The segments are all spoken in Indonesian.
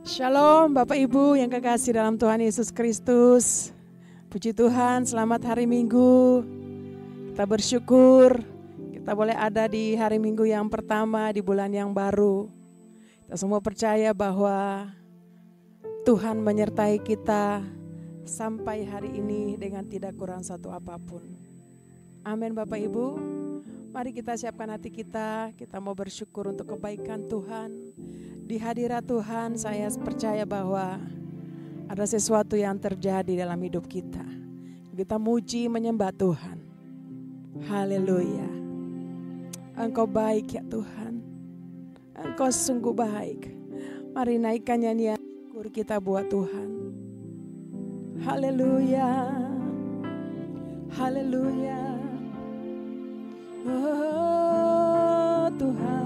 Shalom Bapak Ibu yang kekasih dalam Tuhan Yesus Kristus. Puji Tuhan, selamat hari Minggu. Kita bersyukur kita boleh ada di hari Minggu yang pertama di bulan yang baru. Kita semua percaya bahwa Tuhan menyertai kita sampai hari ini dengan tidak kurang satu apapun. Amin Bapak Ibu. Mari kita siapkan hati kita mau bersyukur untuk kebaikan Tuhan. Di hadirat Tuhan saya percaya bahwa ada sesuatu yang terjadi dalam hidup kita. Kita muji menyembah Tuhan. Haleluya. Engkau baik ya Tuhan. Engkau sungguh baik. Mari naikkan nyanyian syukur kita buat Tuhan. Haleluya. Haleluya. Oh Tuhan.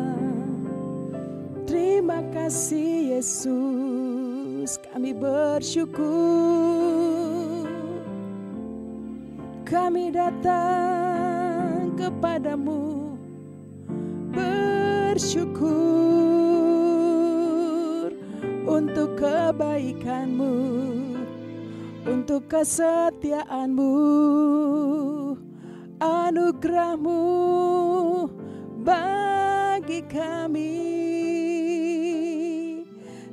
Terima kasih Yesus, kami bersyukur. Kami datang kepadamu bersyukur untuk kebaikanmu, untuk kesetiaanmu, anugerahmu bagi kami.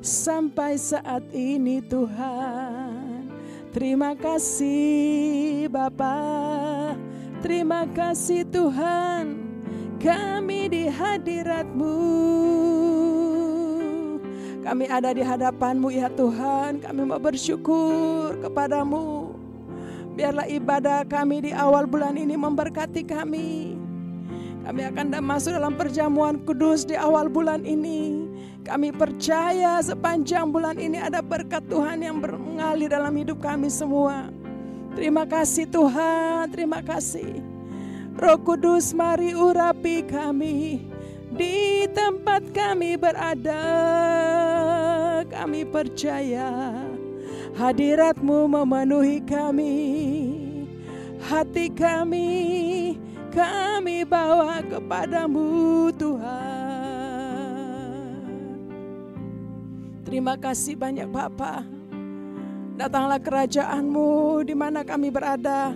Sampai saat ini Tuhan, terima kasih Bapa, terima kasih Tuhan, kami di hadirat-Mu. Kami ada di hadapan-Mu ya Tuhan, kami mau bersyukur kepadamu. Biarlah ibadah kami di awal bulan ini memberkati kami. Kami akan masuk dalam perjamuan kudus di awal bulan ini. Kami percaya sepanjang bulan ini ada berkat Tuhan yang mengalir dalam hidup kami semua. Terima kasih Tuhan, terima kasih. Roh Kudus mari urapi kami di tempat kami berada. Kami percaya hadirat-Mu memenuhi kami. Hati kami bawa kepadamu Tuhan. Terima kasih banyak Bapa. Datanglah kerajaan-Mu di mana kami berada.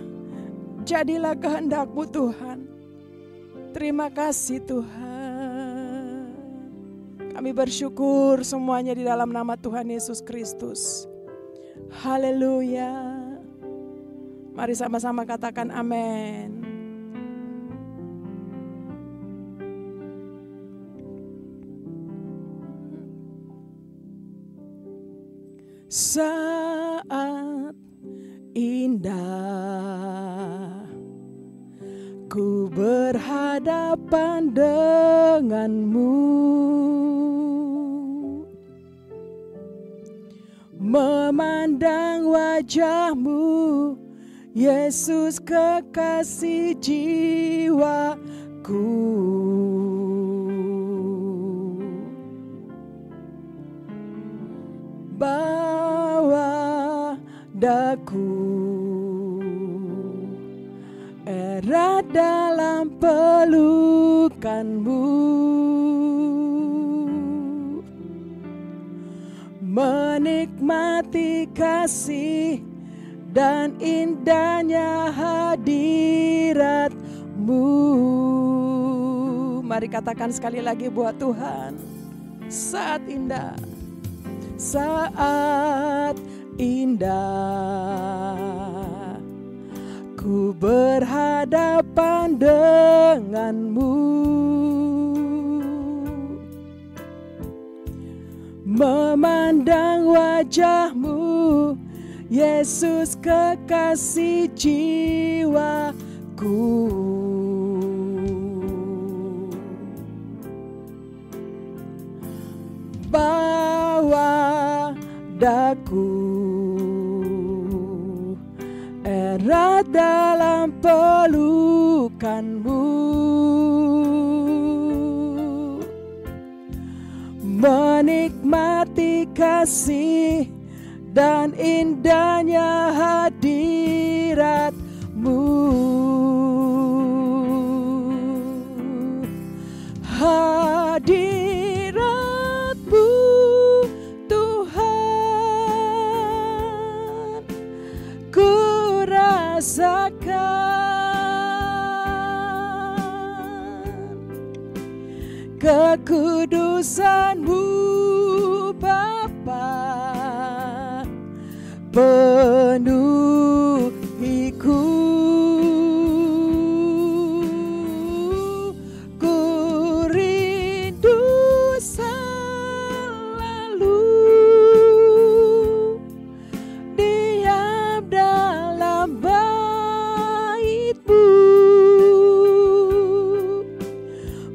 Jadilah kehendak-Mu Tuhan. Terima kasih Tuhan. Kami bersyukur semuanya di dalam nama Tuhan Yesus Kristus. Haleluya. Mari sama-sama katakan amin. Saat indah ku berhadapan denganmu, memandang wajah-Mu Yesus kekasih jiwaku. Bawa daku erat dalam pelukan-Mu, menikmati kasih dan indahnya hadirat-Mu. Mari katakan sekali lagi buat Tuhan. Saat indah, saat indah ku berhadapan denganmu, memandang wajah-Mu Yesus kekasih jiwaku. Bawa daku erat dalam pelukan-Mu, menikmati kasih dan indahnya hadirat-Mu. Hadirat-Mu Tuhan kekudusan-Mu Bapa penuhiku. Ku rindu selalu diam dalam bait-Mu,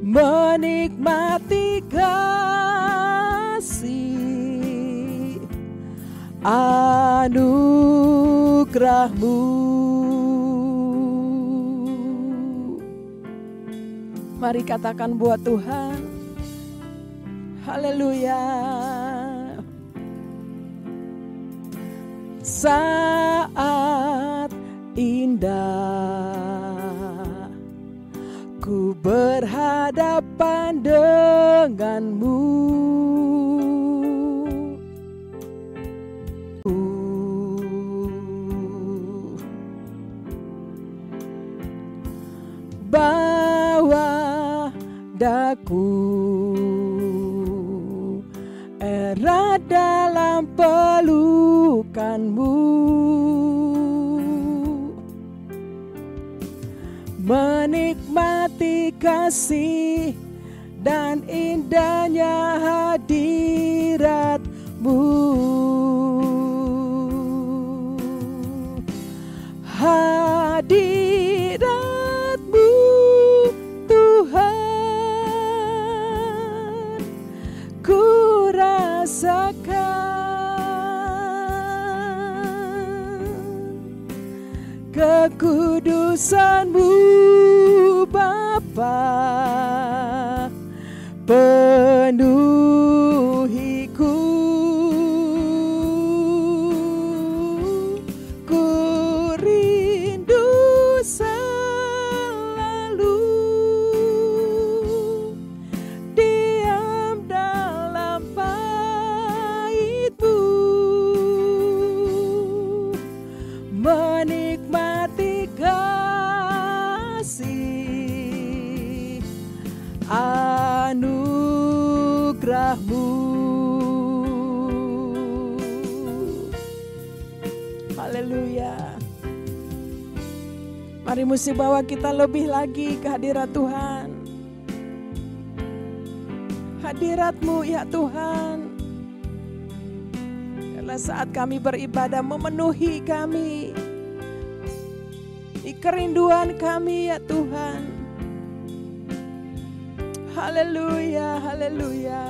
menikmati kasih anugerah-Mu. Mari katakan buat Tuhan, haleluya. Saat indah ku berhadapan dengan-Mu, bawa daku erat dalam pelukan-Mu, menikmati kasih dan indahnya hadirat-Mu. Hadirat-Mu Tuhan, ku rasakan kekudusan-Mu Bapa penuhiku. Ku rindu selalu diam dalam bait-Mu, menikmati kasih anugerah-Mu. Haleluya. Mari mesti bawa kita lebih lagi ke hadirat Tuhan. Hadirat-Mu ya Tuhan. Karena saat kami beribadah memenuhi kami, di kerinduan kami ya Tuhan. Haleluya, haleluya.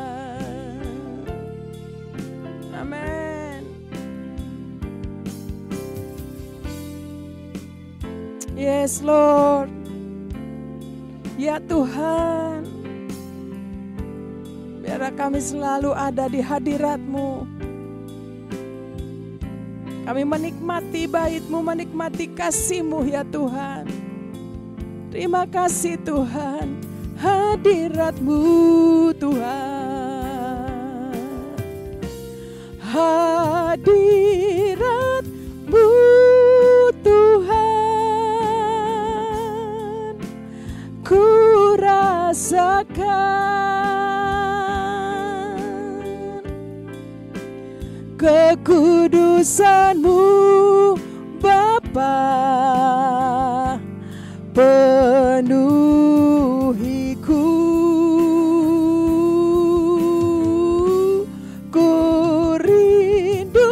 Amin. Yes Lord. Ya Tuhan, biarlah kami selalu ada di hadirat-Mu. Kami menikmati bait-Mu, menikmati kasih-Mu ya Tuhan. Terima kasih Tuhan. Hadirat-Mu Tuhan, hadirat-Mu Tuhan, ku rasakan kekudusan-Mu Bapa penuhiku. Ku rindu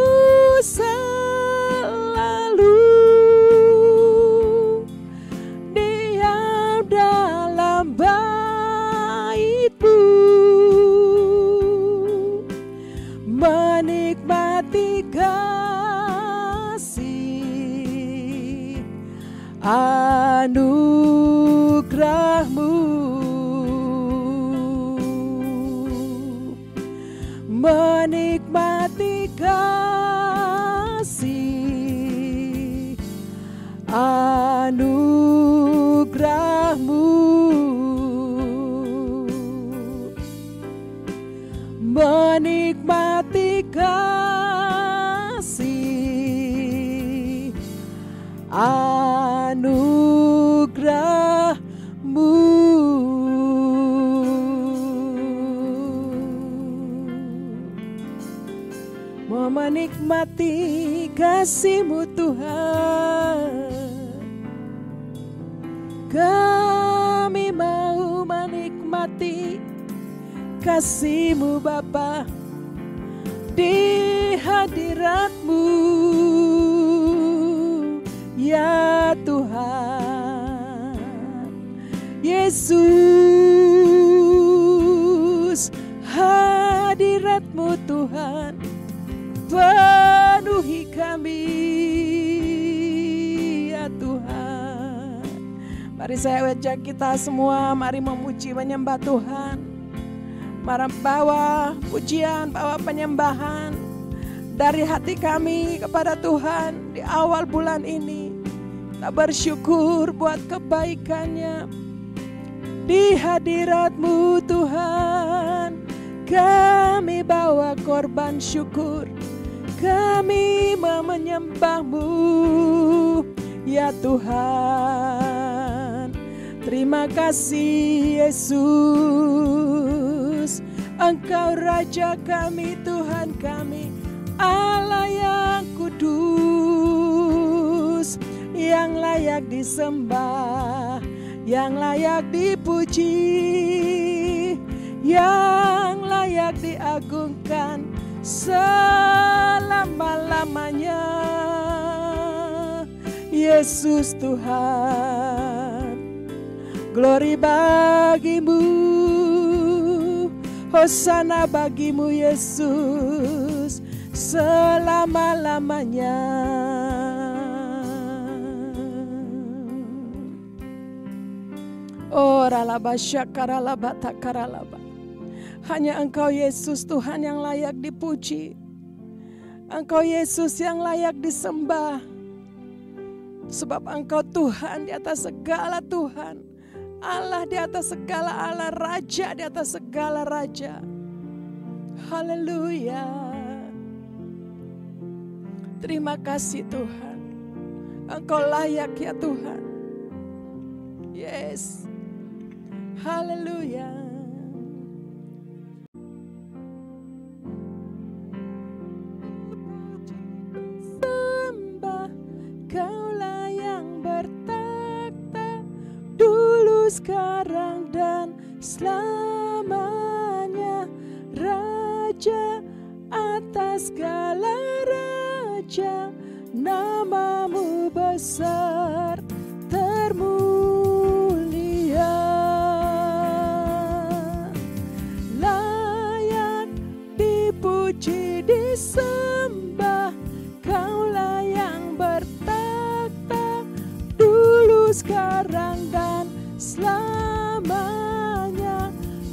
selalu diam dalam bait-Mu, menikmati kasih anugerah-Mu, menikmati kasih anugerah-Mu, menikmati kasih anugerah-Mu. mau menikmati kasih-Mu Tuhan. Kami mau menikmati kasih-Mu Bapa di hadirat-Mu ya Tuhan. Yesus, hadirat-Mu Tuhan penuhi kami ya Tuhan. Mari saya ajak kita semua, mari memuji menyembah Tuhan. Mari bawa pujian, bawa penyembahan dari hati kami kepada Tuhan di awal bulan ini. Kita bersyukur buat kebaikan-Nya. Di hadirat-Mu Tuhan, kami bawa korban syukur. Kami mau menyembah-Mu ya Tuhan. Terima kasih Yesus, Engkau Raja kami, Tuhan kami, Allah yang kudus, yang layak disembah, yang layak dipuji, yang layak diagungkan selama-lamanya. Yesus Tuhan, glory bagi-Mu, hosana bagi-Mu Yesus selama-lamanya. Oh ralaba syakaralaba takaralaba. Hanya Engkau Yesus Tuhan yang layak dipuji. Engkau Yesus yang layak disembah. Sebab Engkau Tuhan di atas segala Tuhan. Allah di atas segala Allah, Raja di atas segala Raja. Haleluya. Terima kasih Tuhan. Engkau layak ya Tuhan. Yes. Haleluya. Sembah, Kaulah yang bertakhta dulu, sekarang dan selamanya. Raja atas segala raja, nama-Mu besar termulia. Layak dipuji disembah, Kaulah yang bertakhta dulu, sekarang dan selamanya.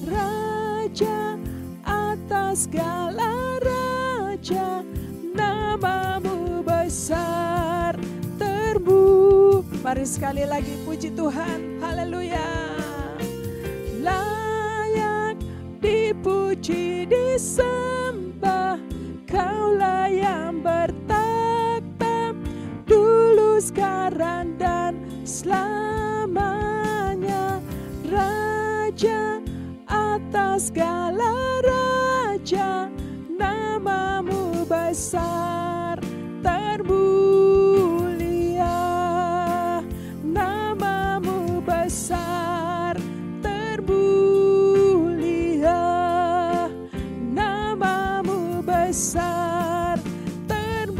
Raja atas segala raja, nama-Mu besar Mari sekali lagi puji Tuhan, haleluya. Layak dipuji disembah, Kaulah yang bertakhta dulu, sekarang dan selamanya. Raja atas segala raja, nama-Mu besar termulia, nama-Mu besar termulia, nama-Mu besar termulia.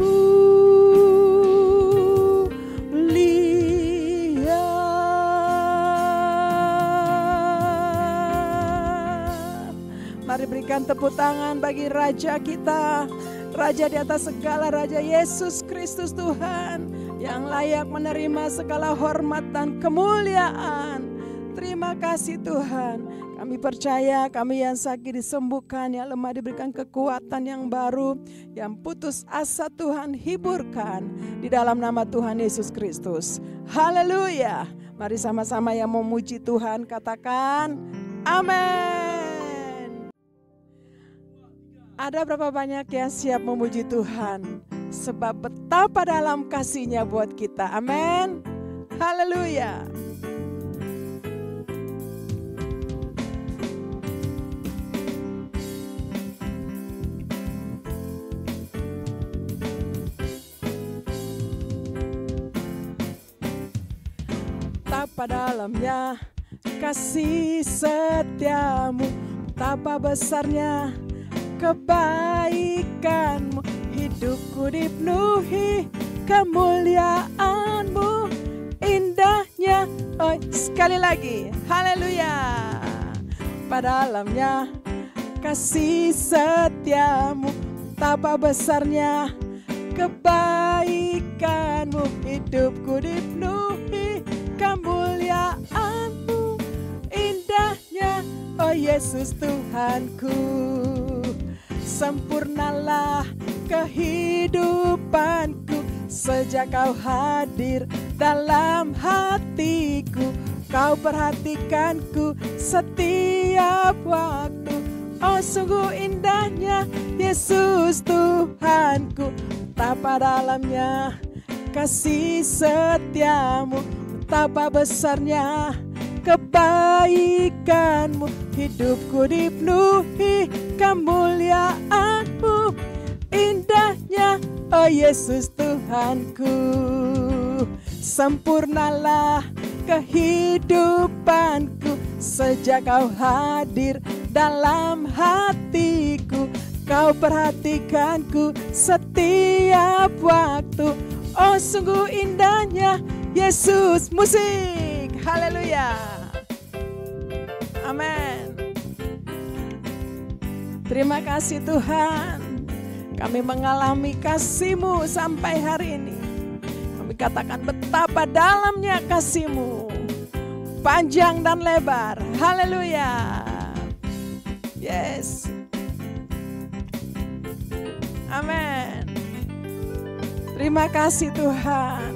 Mari berikan tepuk tangan bagi Raja kita, Raja di atas segala raja, Yesus Kristus Tuhan, yang layak menerima segala hormat dan kemuliaan. Terima kasih Tuhan. Kami percaya kami yang sakit disembuhkan, yang lemah diberikan kekuatan yang baru, yang putus asa Tuhan hiburkan di dalam nama Tuhan Yesus Kristus. Haleluya. Mari sama-sama yang memuji Tuhan katakan amin. Ada berapa banyak yang siap memuji Tuhan? Sebab betapa dalam kasih-Nya buat kita. Amin. Haleluya. betapa dalamnya kasih setiamu, betapa besarnya kebaikanmu. Hidupku dipenuhi kemuliaanmu, indahnya. Oh, sekali lagi, haleluya. Pada dalamnya kasih setiamu, betapa besarnya kebaikanmu. Hidupku dipenuhi kemuliaanmu, indahnya. Oh Yesus Tuhanku, sempurnalah kehidupanku sejak kau hadir dalam hatiku. Kau perhatikanku setiap waktu. Oh sungguh indahnya Yesus Tuhanku, betapa dalamnya kasih setiamu, betapa besarnya kebaikanmu. Hidupku dipenuhi kemuliaanmu, indahnya. Oh Yesus Tuhanku, sempurnalah kehidupanku sejak kau hadir dalam hatiku. Kau perhatikanku setiap waktu. Oh sungguh indahnya Yesus. Musik, haleluya, amin. Terima kasih Tuhan, kami mengalami kasih-Mu sampai hari ini. Kami katakan betapa dalamnya kasih-Mu, panjang dan lebar. Haleluya. Yes. Amin. Terima kasih Tuhan.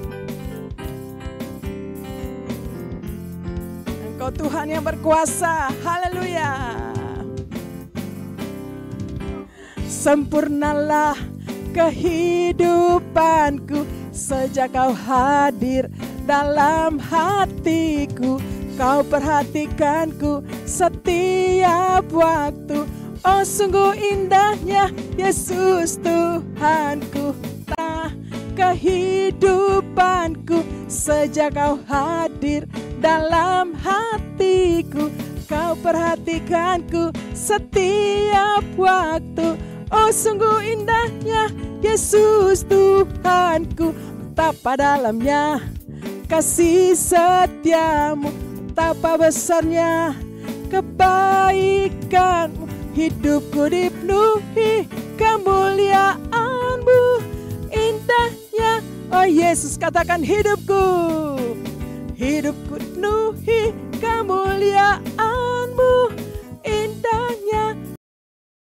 Engkau Tuhan yang berkuasa. Haleluya. Sempurnalah kehidupanku sejak kau hadir dalam hatiku. Kau perhatikanku setiap waktu. Oh sungguh indahnya Yesus Tuhanku. Nah, kehidupanku sejak kau hadir dalam hatiku. Kau perhatikanku setiap waktu. Oh sungguh indahnya Yesus Tuhanku, betapa dalamnya kasih setiamu, betapa besarnya kebaikanmu. Hidupku dipenuhi kemuliaanmu, indahnya. Oh Yesus, katakan hidupku, hidupku dipenuhi kemuliaanmu, indahnya.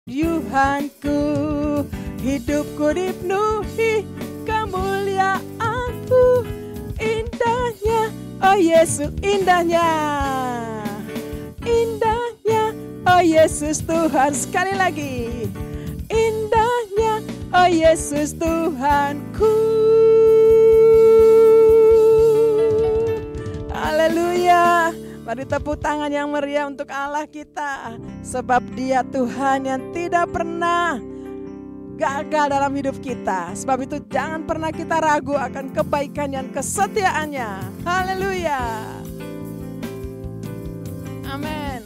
Tuhanku, hidupku dipenuhi kemuliaanmu, indahnya. Oh Yesus, indahnya, indahnya. Oh Yesus Tuhan, sekali lagi, indahnya. Oh Yesus Tuhanku. Haleluya. Mari tepuk tangan yang meriah untuk Allah kita, sebab Dia Tuhan yang tidak pernah gagal dalam hidup kita. Sebab itu jangan pernah kita ragu akan kebaikan dan kesetiaannya. Haleluya. Amin.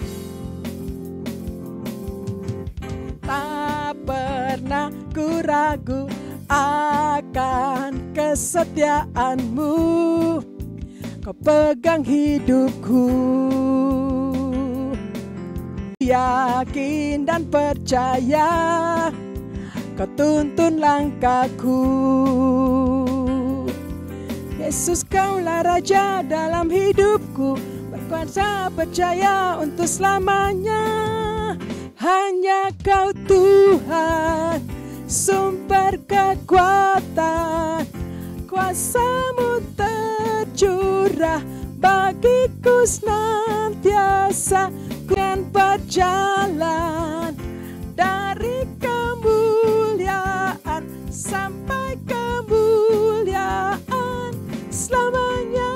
Tak pernah ku ragu akan kesetiaanmu. Kau pegang hidupku, yakin dan percaya. Kau tuntun langkahku. Yesus, Kaulah Raja dalam hidupku, berkuasa percaya untuk selamanya. Hanya Kau Tuhan, sumber kekuatan. Kuasa-Mu tercurah bagiku senantiasa. Ku akan berjalan dari kemuliaan sampai kemuliaan selamanya.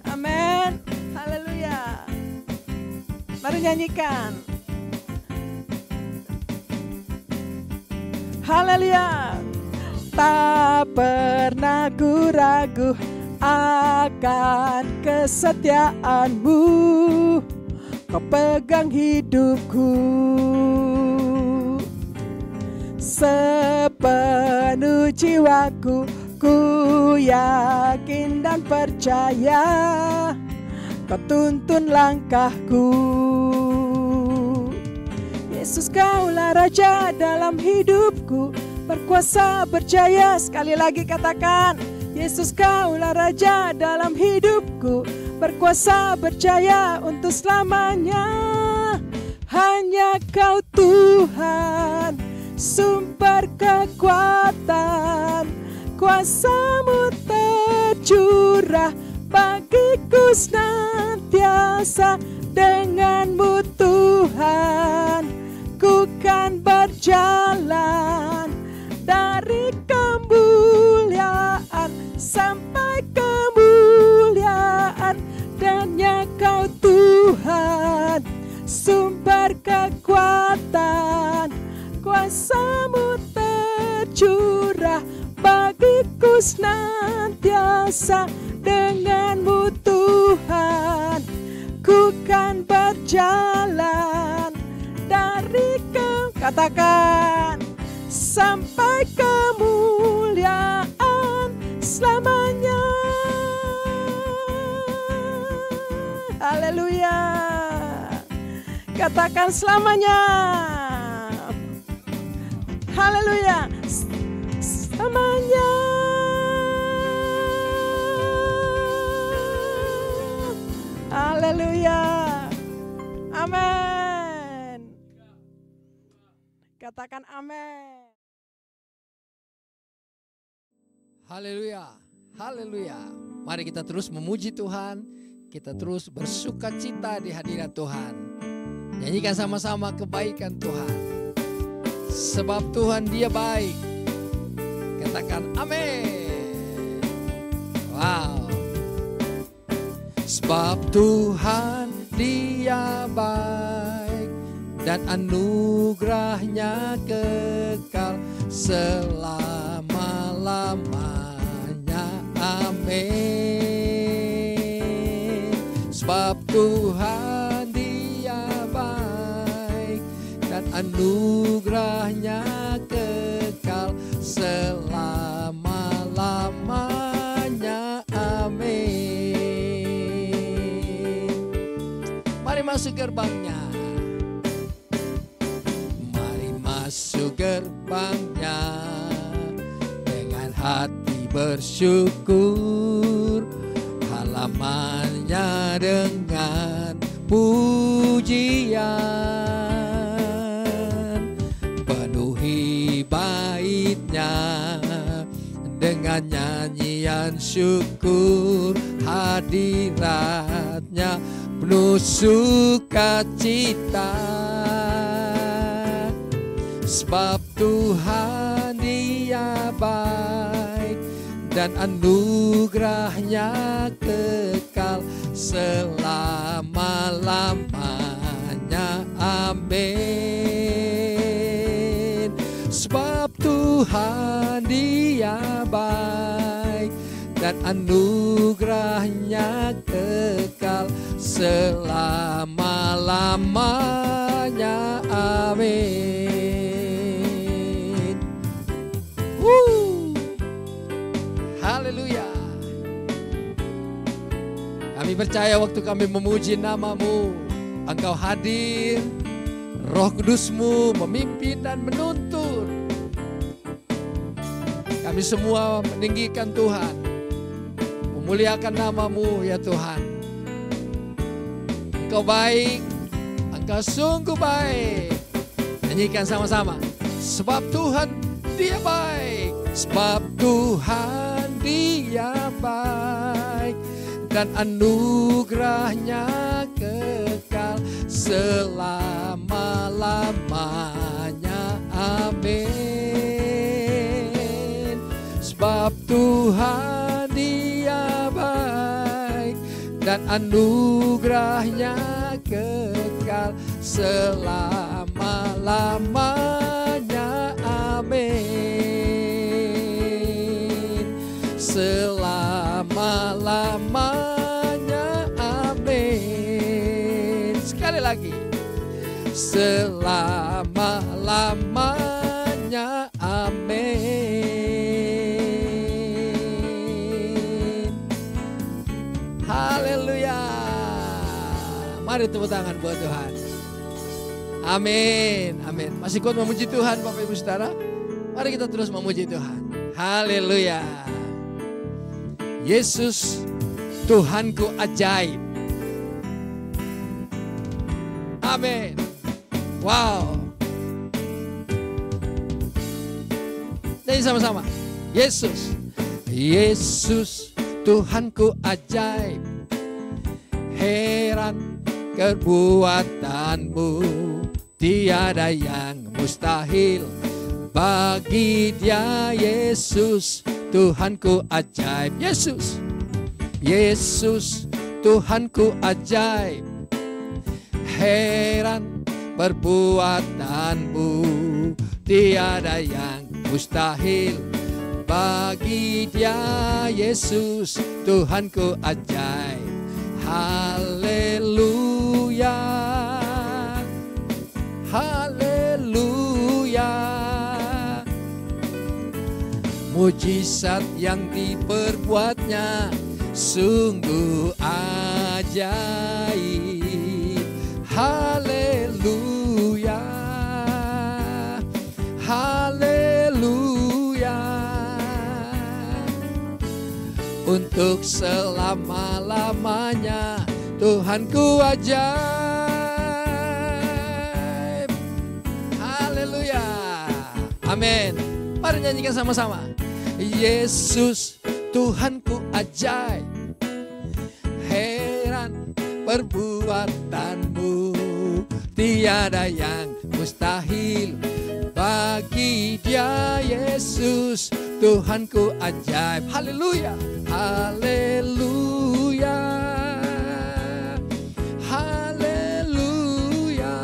Amin. Haleluya. Mari nyanyikan. Haleluya. Tak pernah ku ragu akan kesetiaan-Mu, Kau pegang hidupku. Sepenuh jiwaku, ku yakin dan percaya, Kau tuntun langkahku. Yesus, Kaulah Raja dalam hidupku, berkuasa berjaya. Sekali lagi katakan, Yesus, Kaulah Raja dalam hidupku, berkuasa berjaya untuk selamanya. Hanya Kau Tuhan, sumber kekuatan, kuasa-Mu tercurah bagiku senantiasa. Dengan-Mu Tuhan, ku kan berjalan dari kemuliaan sampai kemuliaan. Dan-Nya Kau Tuhan, sumber kekuatan, kuasa-Mu tercurah bagiku senantiasa. Dengan-Mu Tuhan, ku kan berjalan dari katakan sampai kemuliaan selamanya. Haleluya. Katakan selamanya. Haleluya. Selamanya. Haleluya. Amin. Katakan amin. Haleluya. Haleluya. Mari kita terus memuji Tuhan. Kita terus bersukacita di hadirat Tuhan. Nyanyikan sama-sama kebaikan Tuhan. Sebab Tuhan Dia baik. Katakan amin. Wow. Sebab Tuhan Dia baik dan anugerahnya kekal selama-lamanya. Amin. Sebab Tuhan Dia baik dan anugerahnya kekal selama-lamanya. Amin. Mari masuk gerbangnya. Mari masuk gerbangnya dengan hati bersyukur, halamannya dengan pujian, penuhi baitnya dengan nyanyian syukur, hadiratnya penuh sukacita. Sebab Tuhan Dia baik dan anugerahnya kekal selama-lamanya. Amin. Sebab Tuhan Dia baik dan anugerahnya kekal selama-lamanya. Amin. Haleluya. Kami percaya waktu kami memuji nama-Mu, Engkau hadir, Roh Kudus-Mu memimpin dan menuntun. Kami semua meninggikan Tuhan, memuliakan nama-Mu ya Tuhan. Engkau baik, Engkau sungguh baik. Nyanyikan sama-sama. Sebab Tuhan Dia baik. Sebab Tuhan Dia baik dan anugerahnya kekal selama-lamanya. Amin. Sebab Tuhan Dia baik dan anugerahnya kekal selama-lamanya. Amin. Selama Amin. Sekali lagi. Selama-lamanya. Amin. Haleluya. Mari tepuk tangan buat Tuhan. Amin. Amin. Masih kuat memuji Tuhan Bapak Ibu Saudara? Mari kita terus memuji Tuhan. Haleluya. Yesus Tuhanku ajaib. Amin. Wow. Nyanyi sama-sama. Yesus. Yesus Tuhanku ajaib. Heran perbuatanmu. Tiada yang mustahil bagi Dia. Yesus Tuhanku ajaib. Yesus. Yesus Tuhanku ajaib. Heran perbuatanmu. Tiada yang mustahil bagi Dia. Yesus Tuhanku ajaib. Haleluya. Haleluya. Mujizat yang diperbuatnya sungguh ajaib. Haleluya. Haleluya. Untuk selama-lamanya Tuhanku ajaib. Haleluya. Amin. Mari nyanyikan sama-sama. Yesus Tuhanku ajaib. Heran perbuatanmu. Tiada yang mustahil bagi Dia. Yesus Tuhanku ajaib. Haleluya. Haleluya. Haleluya.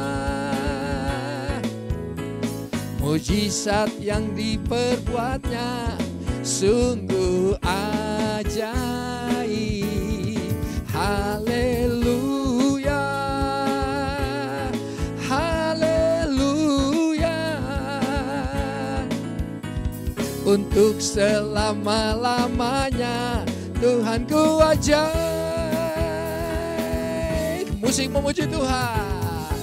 Mujizat yang diperbuatnya sungguh ajaib. Haleluya. Haleluya. Untuk selama-lamanya Tuhanku ajaib. Musik memuji Tuhan.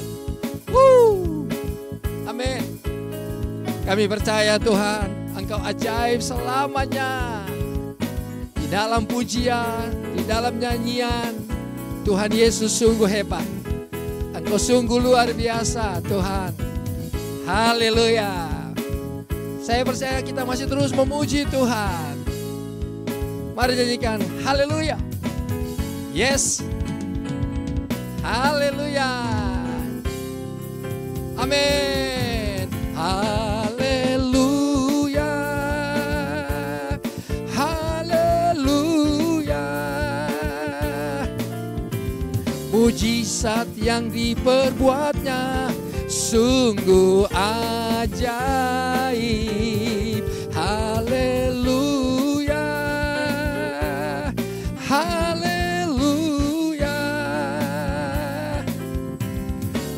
Amin. Kami percaya Tuhan, Engkau ajaib selamanya. Di dalam pujian, di dalam nyanyian, Tuhan Yesus sungguh hebat. Engkau sungguh luar biasa Tuhan. Haleluya. Saya percaya kita masih terus memuji Tuhan. Mari nyanyikan haleluya. Yes. Haleluya. Amin. Haleluya. Haleluya. Mujizat yang diperbuatnya sungguh ajaib. Haleluya. Haleluya.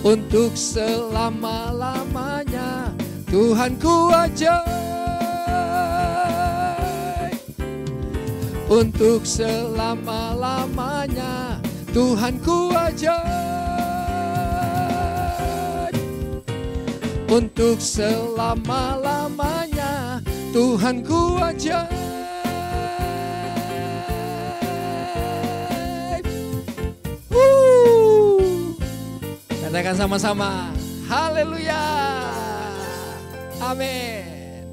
Untuk selama-lamanya Tuhanku ajaib. Untuk selama-lamanya Tuhanku ajaib. Untuk selama-lamanya Tuhanku ajaib. Katakan sama-sama, haleluya. Amin.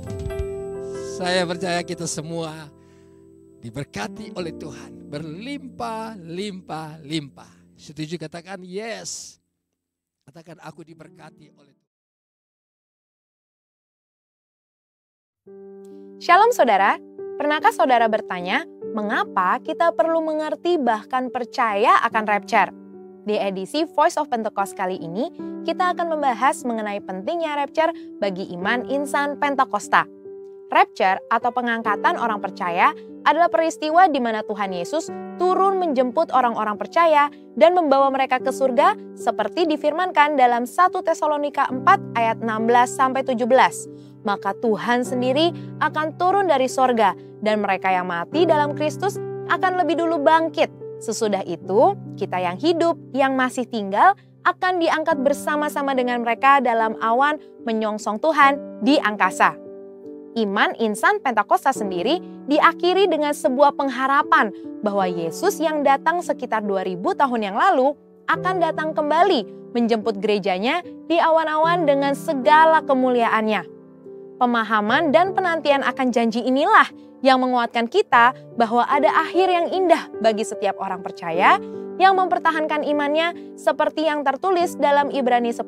Saya percaya kita semua diberkati oleh Tuhan, berlimpah-limpah-limpah. Setuju? Katakan yes. Katakan aku diberkati oleh Tuhan. Shalom saudara, pernahkah saudara bertanya, mengapa kita perlu mengerti bahkan percaya akan rapture? Di edisi Voice of Pentecost kali ini, kita akan membahas mengenai pentingnya rapture bagi iman insan Pentakosta. Rapture atau pengangkatan orang percaya adalah peristiwa di mana Tuhan Yesus turun menjemput orang-orang percaya dan membawa mereka ke surga seperti difirmankan dalam 1 Tesalonika 4 ayat 16-17. Maka Tuhan sendiri akan turun dari sorga dan mereka yang mati dalam Kristus akan lebih dulu bangkit. Sesudah itu, kita yang hidup, yang masih tinggal, akan diangkat bersama-sama dengan mereka dalam awan menyongsong Tuhan di angkasa. Iman insan Pentakosta sendiri diakhiri dengan sebuah pengharapan bahwa Yesus yang datang sekitar 2000 tahun yang lalu akan datang kembali menjemput gerejanya di awan-awan dengan segala kemuliaannya. Pemahaman dan penantian akan janji inilah yang menguatkan kita bahwa ada akhir yang indah bagi setiap orang percaya yang mempertahankan imannya seperti yang tertulis dalam Ibrani 10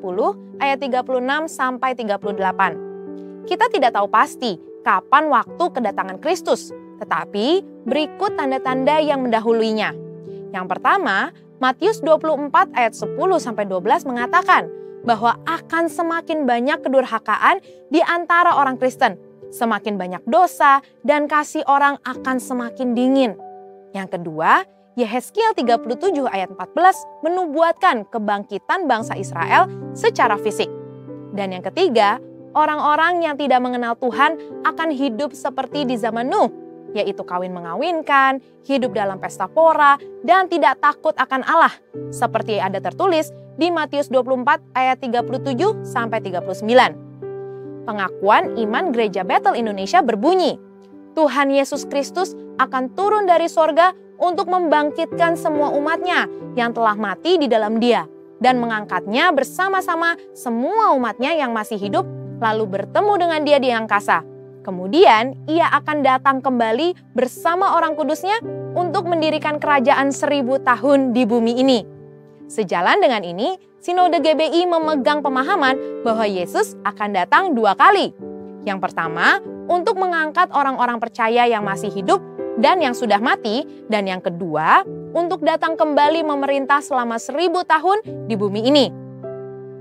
ayat 36-38. Kita tidak tahu pasti kapan waktu kedatangan Kristus, tetapi berikut tanda-tanda yang mendahuluinya. Yang pertama, Matius 24 ayat 10-12 mengatakan bahwa akan semakin banyak kedurhakaan di antara orang Kristen, semakin banyak dosa dan kasih orang akan semakin dingin. Yang kedua, Yehezkiel 37 ayat 14 menubuatkan kebangkitan bangsa Israel secara fisik. Dan yang ketiga, orang-orang yang tidak mengenal Tuhan akan hidup seperti di zaman Nuh, yaitu kawin mengawinkan, hidup dalam pesta pora, dan tidak takut akan Allah, seperti ada tertulis di Matius 24 ayat 37-39. Pengakuan iman Gereja Bethel Indonesia berbunyi, Tuhan Yesus Kristus akan turun dari sorga untuk membangkitkan semua umatnya yang telah mati di dalam Dia, dan mengangkatnya bersama-sama semua umatnya yang masih hidup, lalu bertemu dengan Dia di angkasa. Kemudian ia akan datang kembali bersama orang kudusnya untuk mendirikan kerajaan 1000 tahun di bumi ini. Sejalan dengan ini, Sinode GBI memegang pemahaman bahwa Yesus akan datang 2 kali. Yang pertama, untuk mengangkat orang-orang percaya yang masih hidup dan yang sudah mati, dan yang kedua, untuk datang kembali memerintah selama 1000 tahun di bumi ini.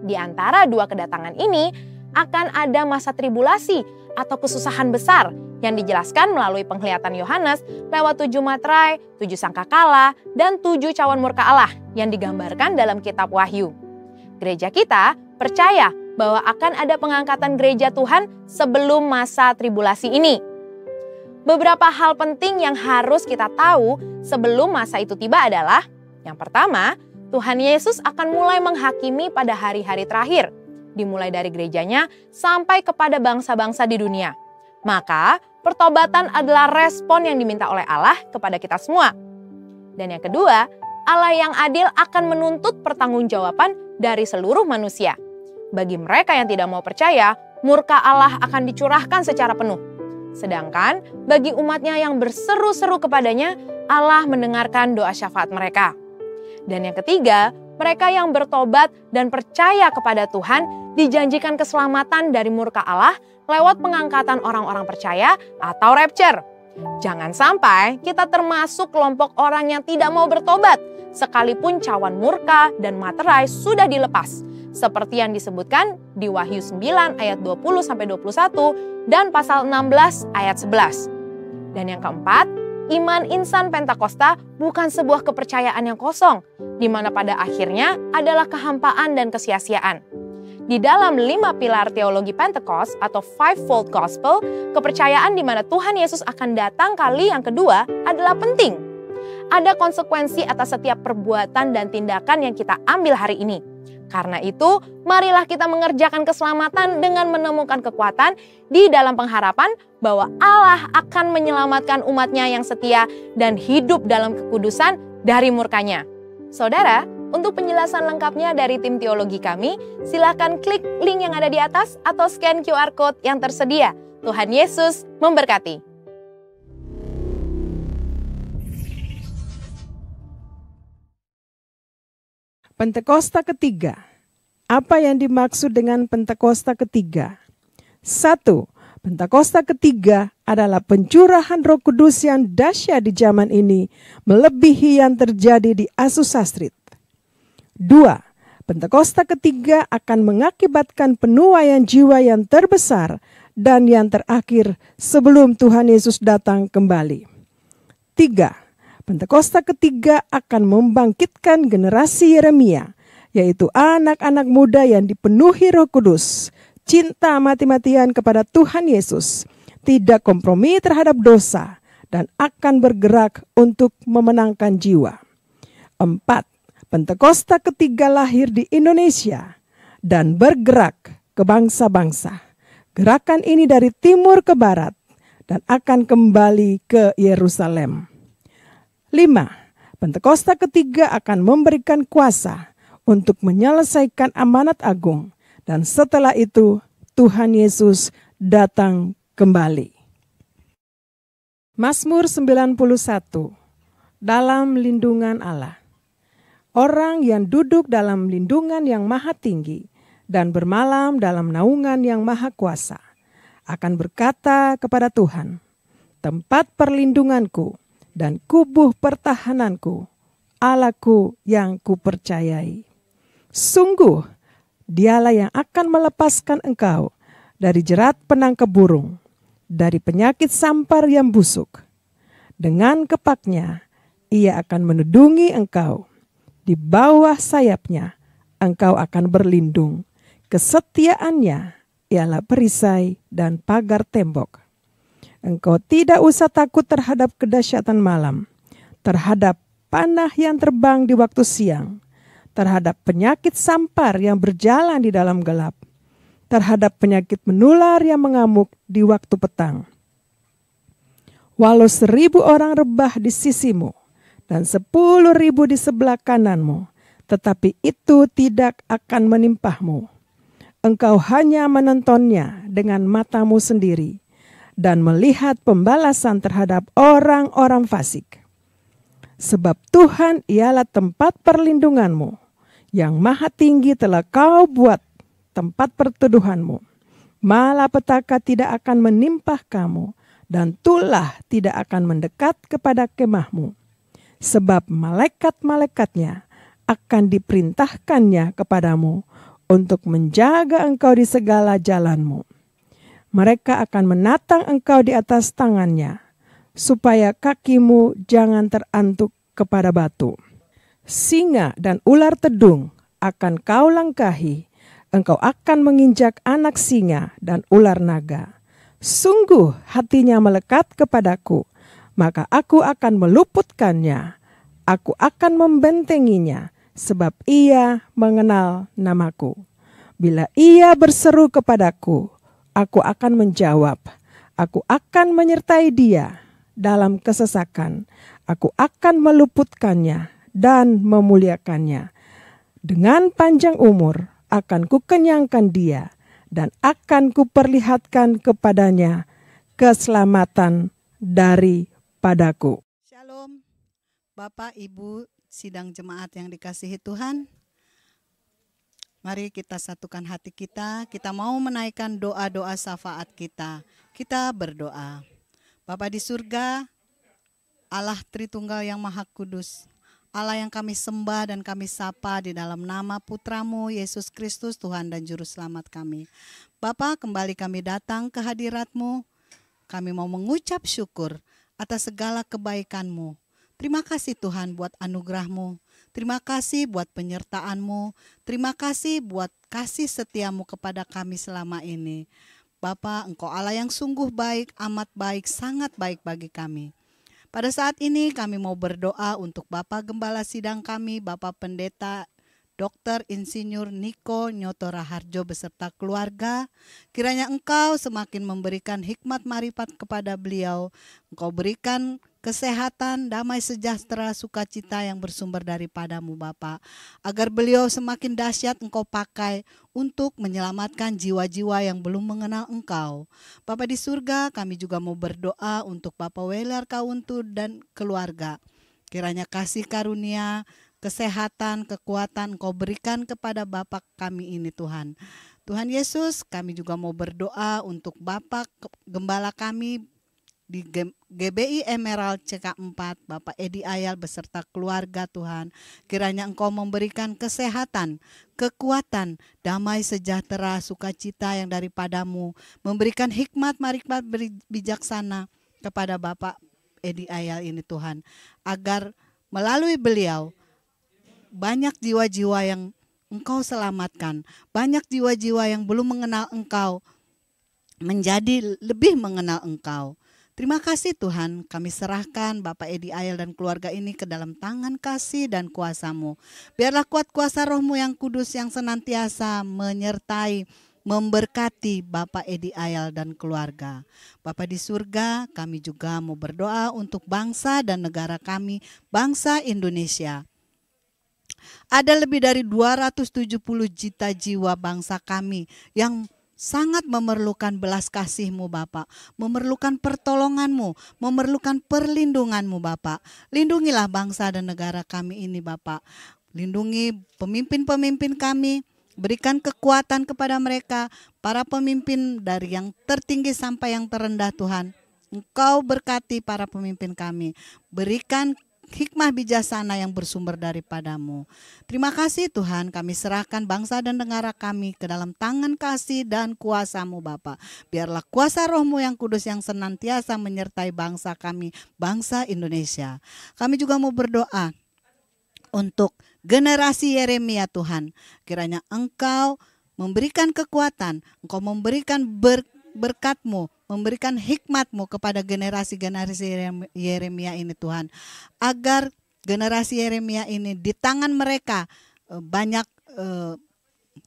Di antara 2 kedatangan ini, akan ada masa tribulasi atau kesusahan besar yang dijelaskan melalui penglihatan Yohanes lewat 7 materai, 7 sangkakala, dan 7 cawan murka Allah yang digambarkan dalam kitab Wahyu. Gereja kita percaya bahwa akan ada pengangkatan gereja Tuhan sebelum masa tribulasi ini. Beberapa hal penting yang harus kita tahu sebelum masa itu tiba adalah, yang pertama, Tuhan Yesus akan mulai menghakimi pada hari-hari terakhir, dimulai dari gerejanya sampai kepada bangsa-bangsa di dunia. Maka, pertobatan adalah respon yang diminta oleh Allah kepada kita semua. Dan yang kedua, Allah yang adil akan menuntut pertanggungjawaban dari seluruh manusia. Bagi mereka yang tidak mau percaya, murka Allah akan dicurahkan secara penuh. Sedangkan bagi umatnya yang berseru-seru kepadanya, Allah mendengarkan doa syafaat mereka. Dan yang ketiga, mereka yang bertobat dan percaya kepada Tuhan dijanjikan keselamatan dari murka Allah lewat pengangkatan orang-orang percaya atau rapture. Jangan sampai kita termasuk kelompok orang yang tidak mau bertobat, sekalipun cawan murka dan materai sudah dilepas, seperti yang disebutkan di Wahyu 9 ayat 20-21 dan pasal 16 ayat 11. Dan yang keempat, iman insan Pentakosta bukan sebuah kepercayaan yang kosong, di mana pada akhirnya adalah kehampaan dan kesia-siaan. Di dalam 5 pilar teologi Pentecost atau Fivefold Gospel, kepercayaan di mana Tuhan Yesus akan datang kali yang kedua adalah penting. Ada konsekuensi atas setiap perbuatan dan tindakan yang kita ambil hari ini. Karena itu, marilah kita mengerjakan keselamatan dengan menemukan kekuatan di dalam pengharapan bahwa Allah akan menyelamatkan umatnya yang setia dan hidup dalam kekudusan dari murkanya. Saudara, untuk penjelasan lengkapnya dari tim teologi kami, silakan klik link yang ada di atas atau scan QR Code yang tersedia. Tuhan Yesus memberkati. Pentakosta ketiga. Apa yang dimaksud dengan Pentakosta ketiga? 1. Pentakosta ketiga adalah pencurahan Roh Kudus yang dahsyat di zaman ini, melebihi yang terjadi di Azusa Street. 2. Pentakosta ketiga akan mengakibatkan penuaian jiwa yang terbesar dan yang terakhir sebelum Tuhan Yesus datang kembali. 3. Pentakosta ketiga akan membangkitkan generasi Yeremia, yaitu anak-anak muda yang dipenuhi Roh Kudus, cinta mati-matian kepada Tuhan Yesus, tidak kompromi terhadap dosa, dan akan bergerak untuk memenangkan jiwa. 4. Pentakosta ketiga lahir di Indonesia dan bergerak ke bangsa-bangsa. Gerakan ini dari timur ke barat dan akan kembali ke Yerusalem. 5. Pentakosta ketiga akan memberikan kuasa untuk menyelesaikan amanat agung, dan setelah itu Tuhan Yesus datang kembali. Mazmur 91. Dalam lindungan Allah. Orang yang duduk dalam lindungan yang maha tinggi dan bermalam dalam naungan yang maha kuasa akan berkata kepada Tuhan, tempat perlindunganku dan kubuh pertahananku, Allahku yang kupercayai. Sungguh, Dialah yang akan melepaskan engkau dari jerat penangkap burung, dari penyakit sampar yang busuk. Dengan kepaknya, Ia akan menudungi engkau. Di bawah sayapnya, engkau akan berlindung. Kesetiaannya ialah perisai dan pagar tembok. Engkau tidak usah takut terhadap kedahsyatan malam, terhadap panah yang terbang di waktu siang, terhadap penyakit sampar yang berjalan di dalam gelap, terhadap penyakit menular yang mengamuk di waktu petang. Walau 1000 orang rebah di sisimu dan 10.000 di sebelah kananmu, tetapi itu tidak akan menimpahmu. Engkau hanya menontonnya dengan matamu sendiri dan melihat pembalasan terhadap orang-orang fasik. Sebab Tuhan ialah tempat perlindunganmu, yang maha tinggi telah kau buat tempat perteduhanmu. Malapetaka tidak akan menimpah kamu, dan tulah tidak akan mendekat kepada kemahmu. Sebab malaikat-malaikatnya akan diperintahkannya kepadamu untuk menjaga engkau di segala jalanmu. Mereka akan menatang engkau di atas tangannya, supaya kakimu jangan terantuk kepada batu. Singa dan ular tedung akan kau langkahi, engkau akan menginjak anak singa dan ular naga. Sungguh hatinya melekat kepadaku, maka aku akan meluputkannya. Aku akan membentenginya, sebab ia mengenal namaku. Bila ia berseru kepadaku, aku akan menjawab. Aku akan menyertai dia dalam kesesakan. Aku akan meluputkannya dan memuliakannya. Dengan panjang umur akan kukenyangkan dia, dan akan kuperlihatkan kepadanya keselamatan daripadaku. Shalom, Bapak, Ibu, sidang jemaat yang dikasihi Tuhan. Mari kita satukan hati kita mau menaikkan doa-doa syafaat kita. Kita berdoa. Bapa di surga, Allah Tritunggal yang Maha Kudus, Allah yang kami sembah dan kami sapa di dalam nama Putramu Yesus Kristus, Tuhan dan Juru Selamat kami. Bapa, kembali kami datang ke hadirat-Mu. Kami mau mengucap syukur atas segala kebaikan-Mu. Terima kasih Tuhan buat anugerah-Mu. Terima kasih buat penyertaan-Mu. Terima kasih buat kasih setia-Mu kepada kami selama ini. Bapa, Engkau Allah yang sungguh baik, amat baik, sangat baik bagi kami. Pada saat ini kami mau berdoa untuk Bapak Gembala Sidang kami, Bapak Pendeta Dr. Insinyur Niko Nyoto Raharjo beserta keluarga. Kiranya Engkau semakin memberikan hikmat marifat kepada beliau. Engkau berikan kesehatan, damai sejahtera, sukacita yang bersumber daripadamu Bapa. Agar beliau semakin dahsyat Engkau pakai untuk menyelamatkan jiwa-jiwa yang belum mengenal Engkau. Bapa di surga, kami juga mau berdoa untuk Bapak Welar Kauntu dan keluarga. Kiranya kasih karunia, kesehatan, kekuatan Engkau berikan kepada Bapak kami ini Tuhan. Tuhan Yesus, kami juga mau berdoa untuk Bapak Gembala kami, di GBI Emerald CK4, Bapak Edi Ayal beserta keluarga Tuhan. Kiranya Engkau memberikan kesehatan, kekuatan, damai sejahtera, sukacita yang daripadamu. Memberikan hikmat, marifat bijaksana kepada Bapak Edi Ayal ini Tuhan. Agar melalui beliau banyak jiwa-jiwa yang Engkau selamatkan. Banyak jiwa-jiwa yang belum mengenal Engkau menjadi lebih mengenal Engkau. Terima kasih Tuhan, kami serahkan Bapak Edi Ayal dan keluarga ini ke dalam tangan kasih dan kuasa-Mu. Biarlah kuat kuasa Roh-Mu yang kudus yang senantiasa menyertai, memberkati Bapak Edi Ayal dan keluarga. Bapak di surga, kami juga mau berdoa untuk bangsa dan negara kami, bangsa Indonesia. Ada lebih dari 270 juta jiwa bangsa kami yang sangat memerlukan belas kasih-Mu Bapak, memerlukan pertolongan-Mu, memerlukan perlindungan-Mu Bapak. Lindungilah bangsa dan negara kami ini Bapak. Lindungi pemimpin-pemimpin kami, berikan kekuatan kepada mereka, para pemimpin dari yang tertinggi sampai yang terendah Tuhan. Engkau berkati para pemimpin kami, berikan hikmah bijaksana yang bersumber daripada-Mu. Terima kasih Tuhan, kami serahkan bangsa dan negara kami ke dalam tangan kasih dan kuasa-Mu Bapa. Biarlah kuasa Roh-Mu yang kudus yang senantiasa menyertai bangsa kami, bangsa Indonesia. Kami juga mau berdoa untuk generasi Yeremia Tuhan. Kiranya Engkau memberikan kekuatan, Engkau memberikan berkat-Mu, memberikan hikmat-Mu kepada generasi-generasi Yeremia ini Tuhan. Agar generasi Yeremia ini di tangan mereka banyak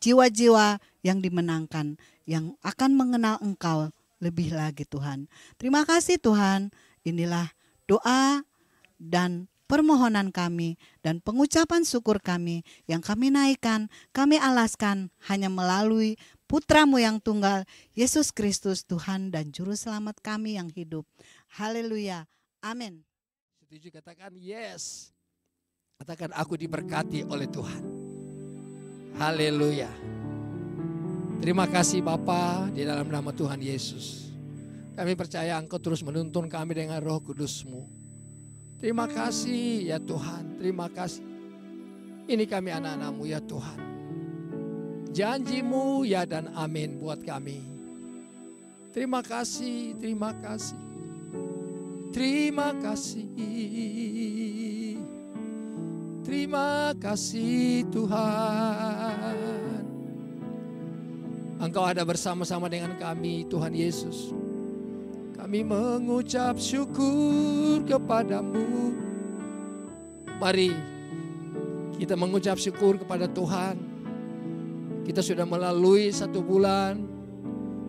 jiwa-jiwa yang dimenangkan, yang akan mengenal Engkau lebih lagi Tuhan. Terima kasih Tuhan, inilah doa dan permohonan kami dan pengucapan syukur kami yang kami naikkan, kami alaskan hanya melalui Putra-Mu yang tunggal, Yesus Kristus Tuhan dan Juru Selamat kami yang hidup. Haleluya. Amin. Setuju, katakan yes. Katakan aku diberkati oleh Tuhan. Haleluya. Terima kasih Bapa di dalam nama Tuhan Yesus. Kami percaya Engkau terus menuntun kami dengan Roh Kudus-Mu. Terima kasih ya Tuhan, terima kasih. Ini kami anak-anak-Mu ya Tuhan. Janji-Mu ya dan amin buat kami. Terima kasih, terima kasih. Terima kasih. Terima kasih Tuhan. Engkau ada bersama-sama dengan kami Tuhan Yesus. Kami mengucap syukur kepada-Mu. Mari kita mengucap syukur kepada Tuhan. Kita sudah melalui 1 bulan,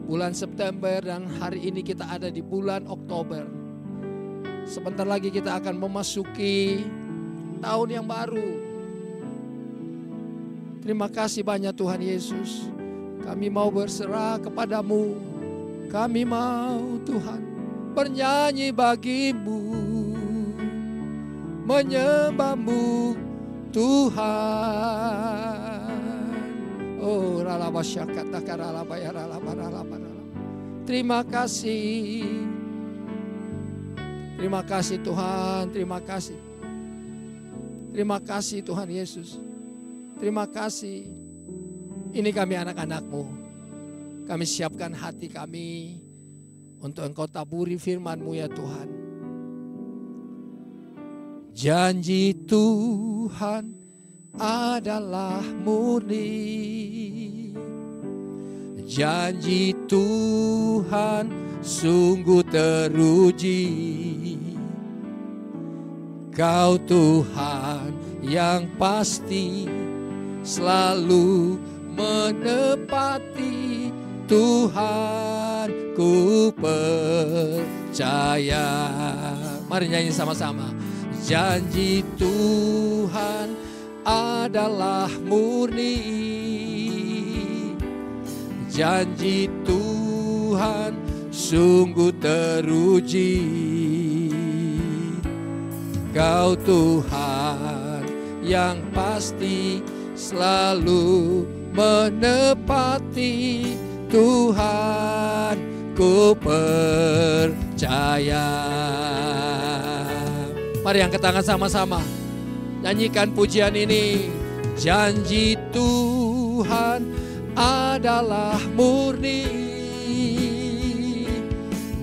bulan September, dan hari ini kita ada di bulan Oktober. Sebentar lagi kita akan memasuki tahun yang baru. Terima kasih banyak Tuhan Yesus. Kami mau berserah kepada-Mu. Kami mau Tuhan bernyanyi bagi-Mu, menyembah-Mu Tuhan. Oh, terima kasih. Terima kasih Tuhan, terima kasih. Terima kasih Tuhan Yesus. Terima kasih. Ini kami anak-anak-Mu. Kami siapkan hati kami untuk Engkau taburi firman-Mu ya Tuhan. Janji Tuhan adalah murni. Janji Tuhan sungguh teruji. Kau Tuhan yang pasti selalu menepati. Tuhan ku percaya. Mari nyanyi sama-sama. Janji Tuhan adalah murni. Janji Tuhan sungguh teruji. Kau Tuhan yang pasti selalu menepati. Tuhan ku percaya. percaya. Mari angkat tangan sama-sama. Nyanyikan pujian ini. Janji Tuhan adalah murni.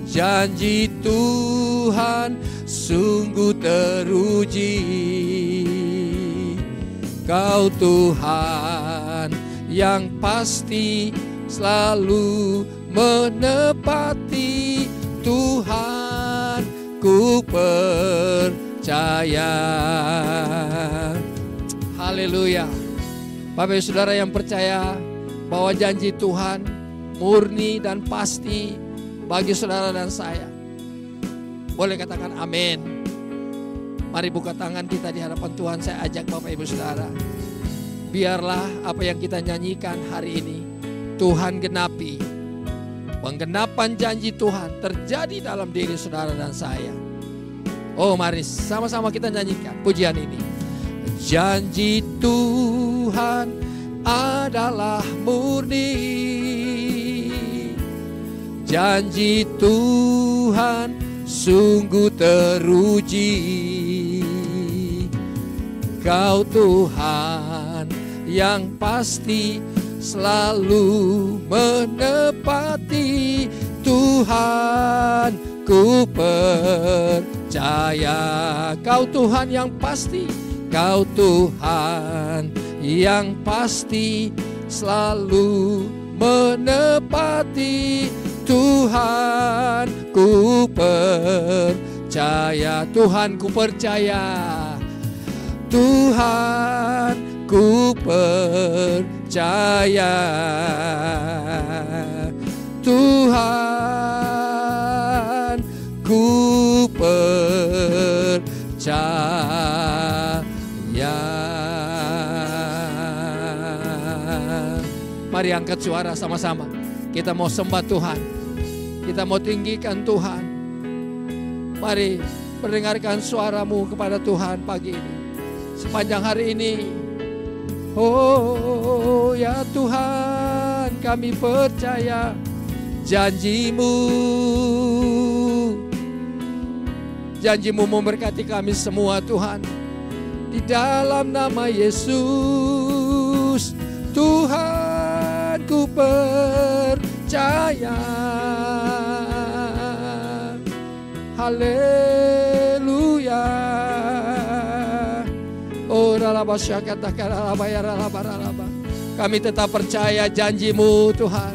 Janji Tuhan sungguh teruji. Kau Tuhan yang pasti selalu menepati. Tuhan ku percaya. Haleluya. Bapak Ibu Saudara yang percaya bahwa janji Tuhan murni dan pasti bagi saudara dan saya, boleh katakan amin. Mari buka tangan kita di hadapan Tuhan. Saya ajak Bapak Ibu Saudara, biarlah apa yang kita nyanyikan hari ini Tuhan genapi. Penggenapan janji Tuhan terjadi dalam diri saudara dan saya. Oh, mari sama-sama kita nyanyikan pujian ini. Janji Tuhan adalah murni. Janji Tuhan sungguh teruji. Kau Tuhan yang pasti selalu menepati. Tuhan ku percaya. Kau Tuhan yang pasti. Kau Tuhan yang pasti selalu menepati. Tuhan ku percaya. Tuhan ku percaya. Tuhan ku percaya. Tuhan ku percaya. Mari angkat suara sama-sama. Kita mau sembah Tuhan. Kita mau tinggikan Tuhan. Mari mendengarkan suaramu kepada Tuhan pagi ini. Sepanjang hari ini. Oh ya Tuhan, kami percaya janji-Mu. Janji-Mu memberkati kami semua Tuhan. Di dalam nama Yesus, Tuhan ku percaya. Haleluya. Oh, kami tetap percaya janji-Mu Tuhan.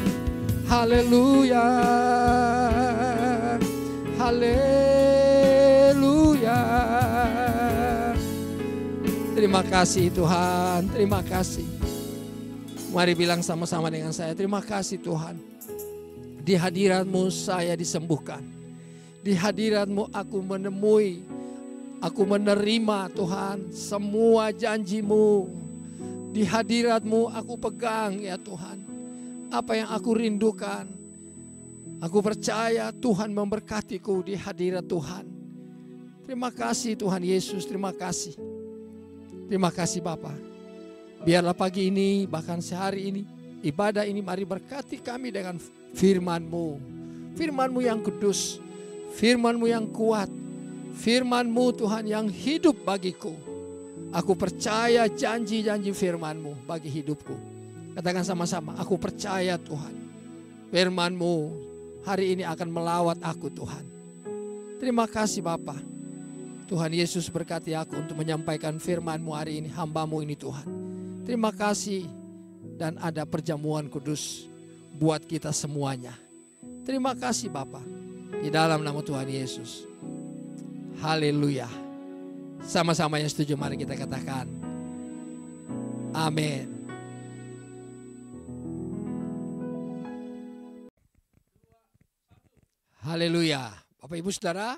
Haleluya. Haleluya. Terima kasih Tuhan, terima kasih. Mari bilang sama-sama dengan saya, terima kasih Tuhan. Di hadirat-Mu saya disembuhkan. Di hadirat-Mu aku menemui, aku menerima Tuhan semua janji-Mu. Di hadirat-Mu aku pegang ya Tuhan. Apa yang aku rindukan, aku percaya Tuhan memberkatiku di hadirat Tuhan. Terima kasih Tuhan Yesus, terima kasih. Terima kasih Bapa. Biarlah pagi ini, bahkan sehari ini, ibadah ini mari berkati kami dengan firman-Mu. Firman-Mu yang kudus, firman-Mu yang kuat, firman-Mu Tuhan yang hidup bagiku. Aku percaya janji-janji firman-Mu bagi hidupku. Katakan sama-sama, aku percaya Tuhan. Firman-Mu hari ini akan melawat aku Tuhan. Terima kasih Bapa. Tuhan Yesus berkati aku untuk menyampaikan firman-Mu hari ini, hamba-Mu ini Tuhan. Terima kasih dan ada perjamuan kudus buat kita semuanya. Terima kasih Bapa. Di dalam nama Tuhan Yesus. Haleluya. Sama-sama yang setuju mari kita katakan amin. Haleluya. Bapak Ibu Saudara,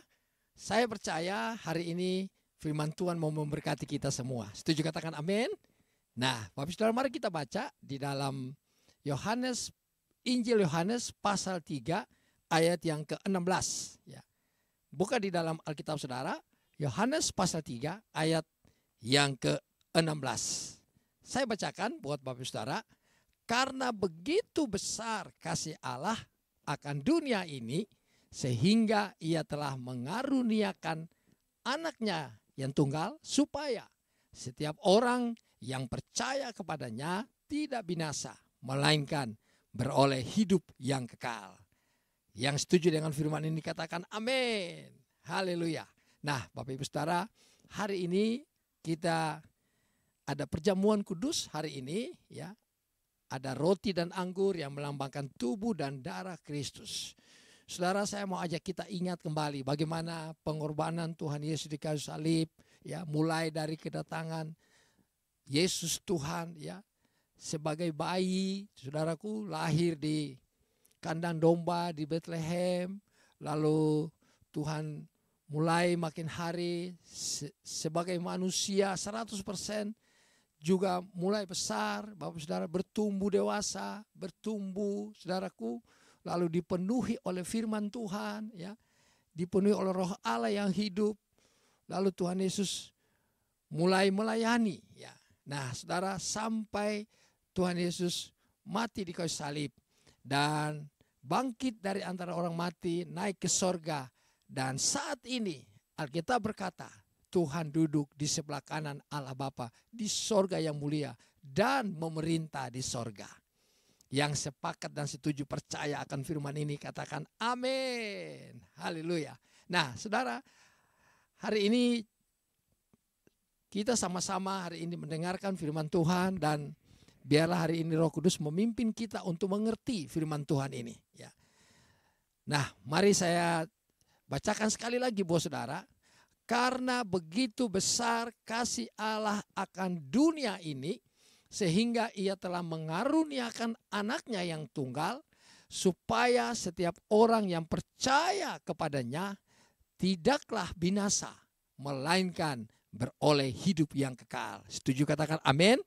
saya percaya hari ini firman Tuhan mau memberkati kita semua. Setuju katakan amin? Nah, Bapak Ibu Saudara, mari kita baca di dalam Injil Yohanes pasal 3 ayat yang ke-16. Ya. Buka di dalam Alkitab Saudara, Yohanes pasal 3 ayat yang ke-16. Saya bacakan buat Bapak Ibu Saudara. Karena begitu besar kasih Allah akan dunia ini, sehingga ia telah mengaruniakan anaknya yang tunggal, supaya setiap orang yang percaya kepadanya tidak binasa, melainkan beroleh hidup yang kekal. Yang setuju dengan firman ini katakan amin. Haleluya. Nah, Bapak Ibu Saudara, hari ini kita ada perjamuan kudus hari ini, ya. Ada roti dan anggur yang melambangkan tubuh dan darah Kristus. Saudara, saya mau ajak kita ingat kembali bagaimana pengorbanan Tuhan Yesus di kayu salib, ya, mulai dari kedatangan Yesus Tuhan, ya, sebagai bayi, saudaraku, lahir di kandang domba di Bethlehem, lalu Tuhan mulai makin hari sebagai manusia 100% juga mulai besar, Bapak Saudara, bertumbuh dewasa, bertumbuh, saudaraku, lalu dipenuhi oleh firman Tuhan, ya, dipenuhi oleh Roh Allah yang hidup, lalu Tuhan Yesus mulai melayani, ya. Nah, saudara, sampai Tuhan Yesus mati di kayu salib dan bangkit dari antara orang mati, naik ke sorga. Dan saat ini Alkitab berkata, Tuhan duduk di sebelah kanan Allah Bapa di sorga yang mulia dan memerintah di sorga. Yang sepakat dan setuju percaya akan firman ini katakan amin. Haleluya. Nah, saudara, hari ini kita sama-sama hari ini mendengarkan firman Tuhan, dan biarlah hari ini Roh Kudus memimpin kita untuk mengerti firman Tuhan ini, ya. Nah, mari saya bacakan sekali lagi, Bapak Saudara. Karena begitu besar kasih Allah akan dunia ini, sehingga ia telah mengaruniakan anaknya yang tunggal, supaya setiap orang yang percaya kepadanya tidaklah binasa, melainkan beroleh hidup yang kekal. Setuju katakan amin?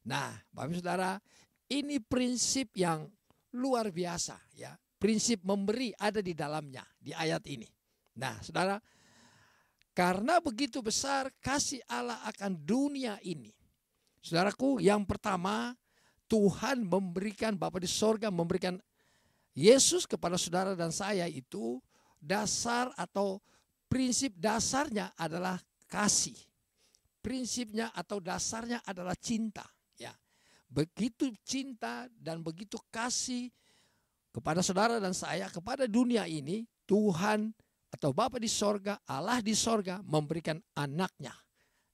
Nah, Bapak Saudara, ini prinsip yang luar biasa, ya. Prinsip memberi ada di dalamnya di ayat ini. Nah, Saudara, karena begitu besar kasih Allah akan dunia ini. Saudaraku, yang pertama, Tuhan memberikan, Bapa di sorga memberikan Yesus kepada saudara dan saya, itu dasar atau prinsip dasarnya adalah kasih. Prinsipnya atau dasarnya adalah cinta, ya. Begitu cinta dan begitu kasih kepada saudara dan saya, kepada dunia ini, Tuhan atau Bapa di sorga, Allah di sorga memberikan anaknya,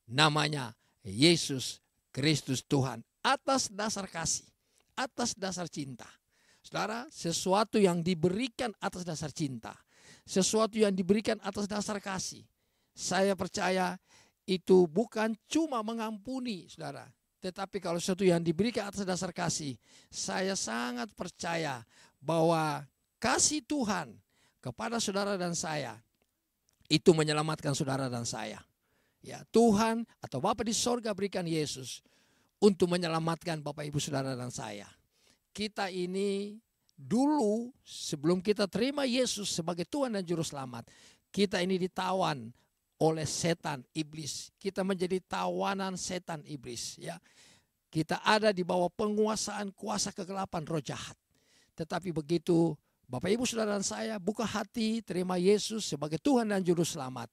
namanya Yesus Kristus Tuhan, atas dasar kasih, atas dasar cinta. Saudara, sesuatu yang diberikan atas dasar cinta, sesuatu yang diberikan atas dasar kasih, saya percaya itu bukan cuma mengampuni, saudara. Tetapi kalau sesuatu yang diberikan atas dasar kasih, saya sangat percaya bahwa kasih Tuhan kepada saudara dan saya itu menyelamatkan saudara dan saya. Ya, Tuhan atau Bapa di sorga berikan Yesus untuk menyelamatkan Bapak Ibu saudara dan saya. Kita ini dulu sebelum kita terima Yesus sebagai Tuhan dan Juru Selamat, kita ini ditawan oleh setan iblis. Kita menjadi tawanan setan iblis, ya. Kita ada di bawah penguasaan kuasa kegelapan roh jahat. Tetapi begitu Bapak Ibu saudara dan saya buka hati terima Yesus sebagai Tuhan dan Juru Selamat,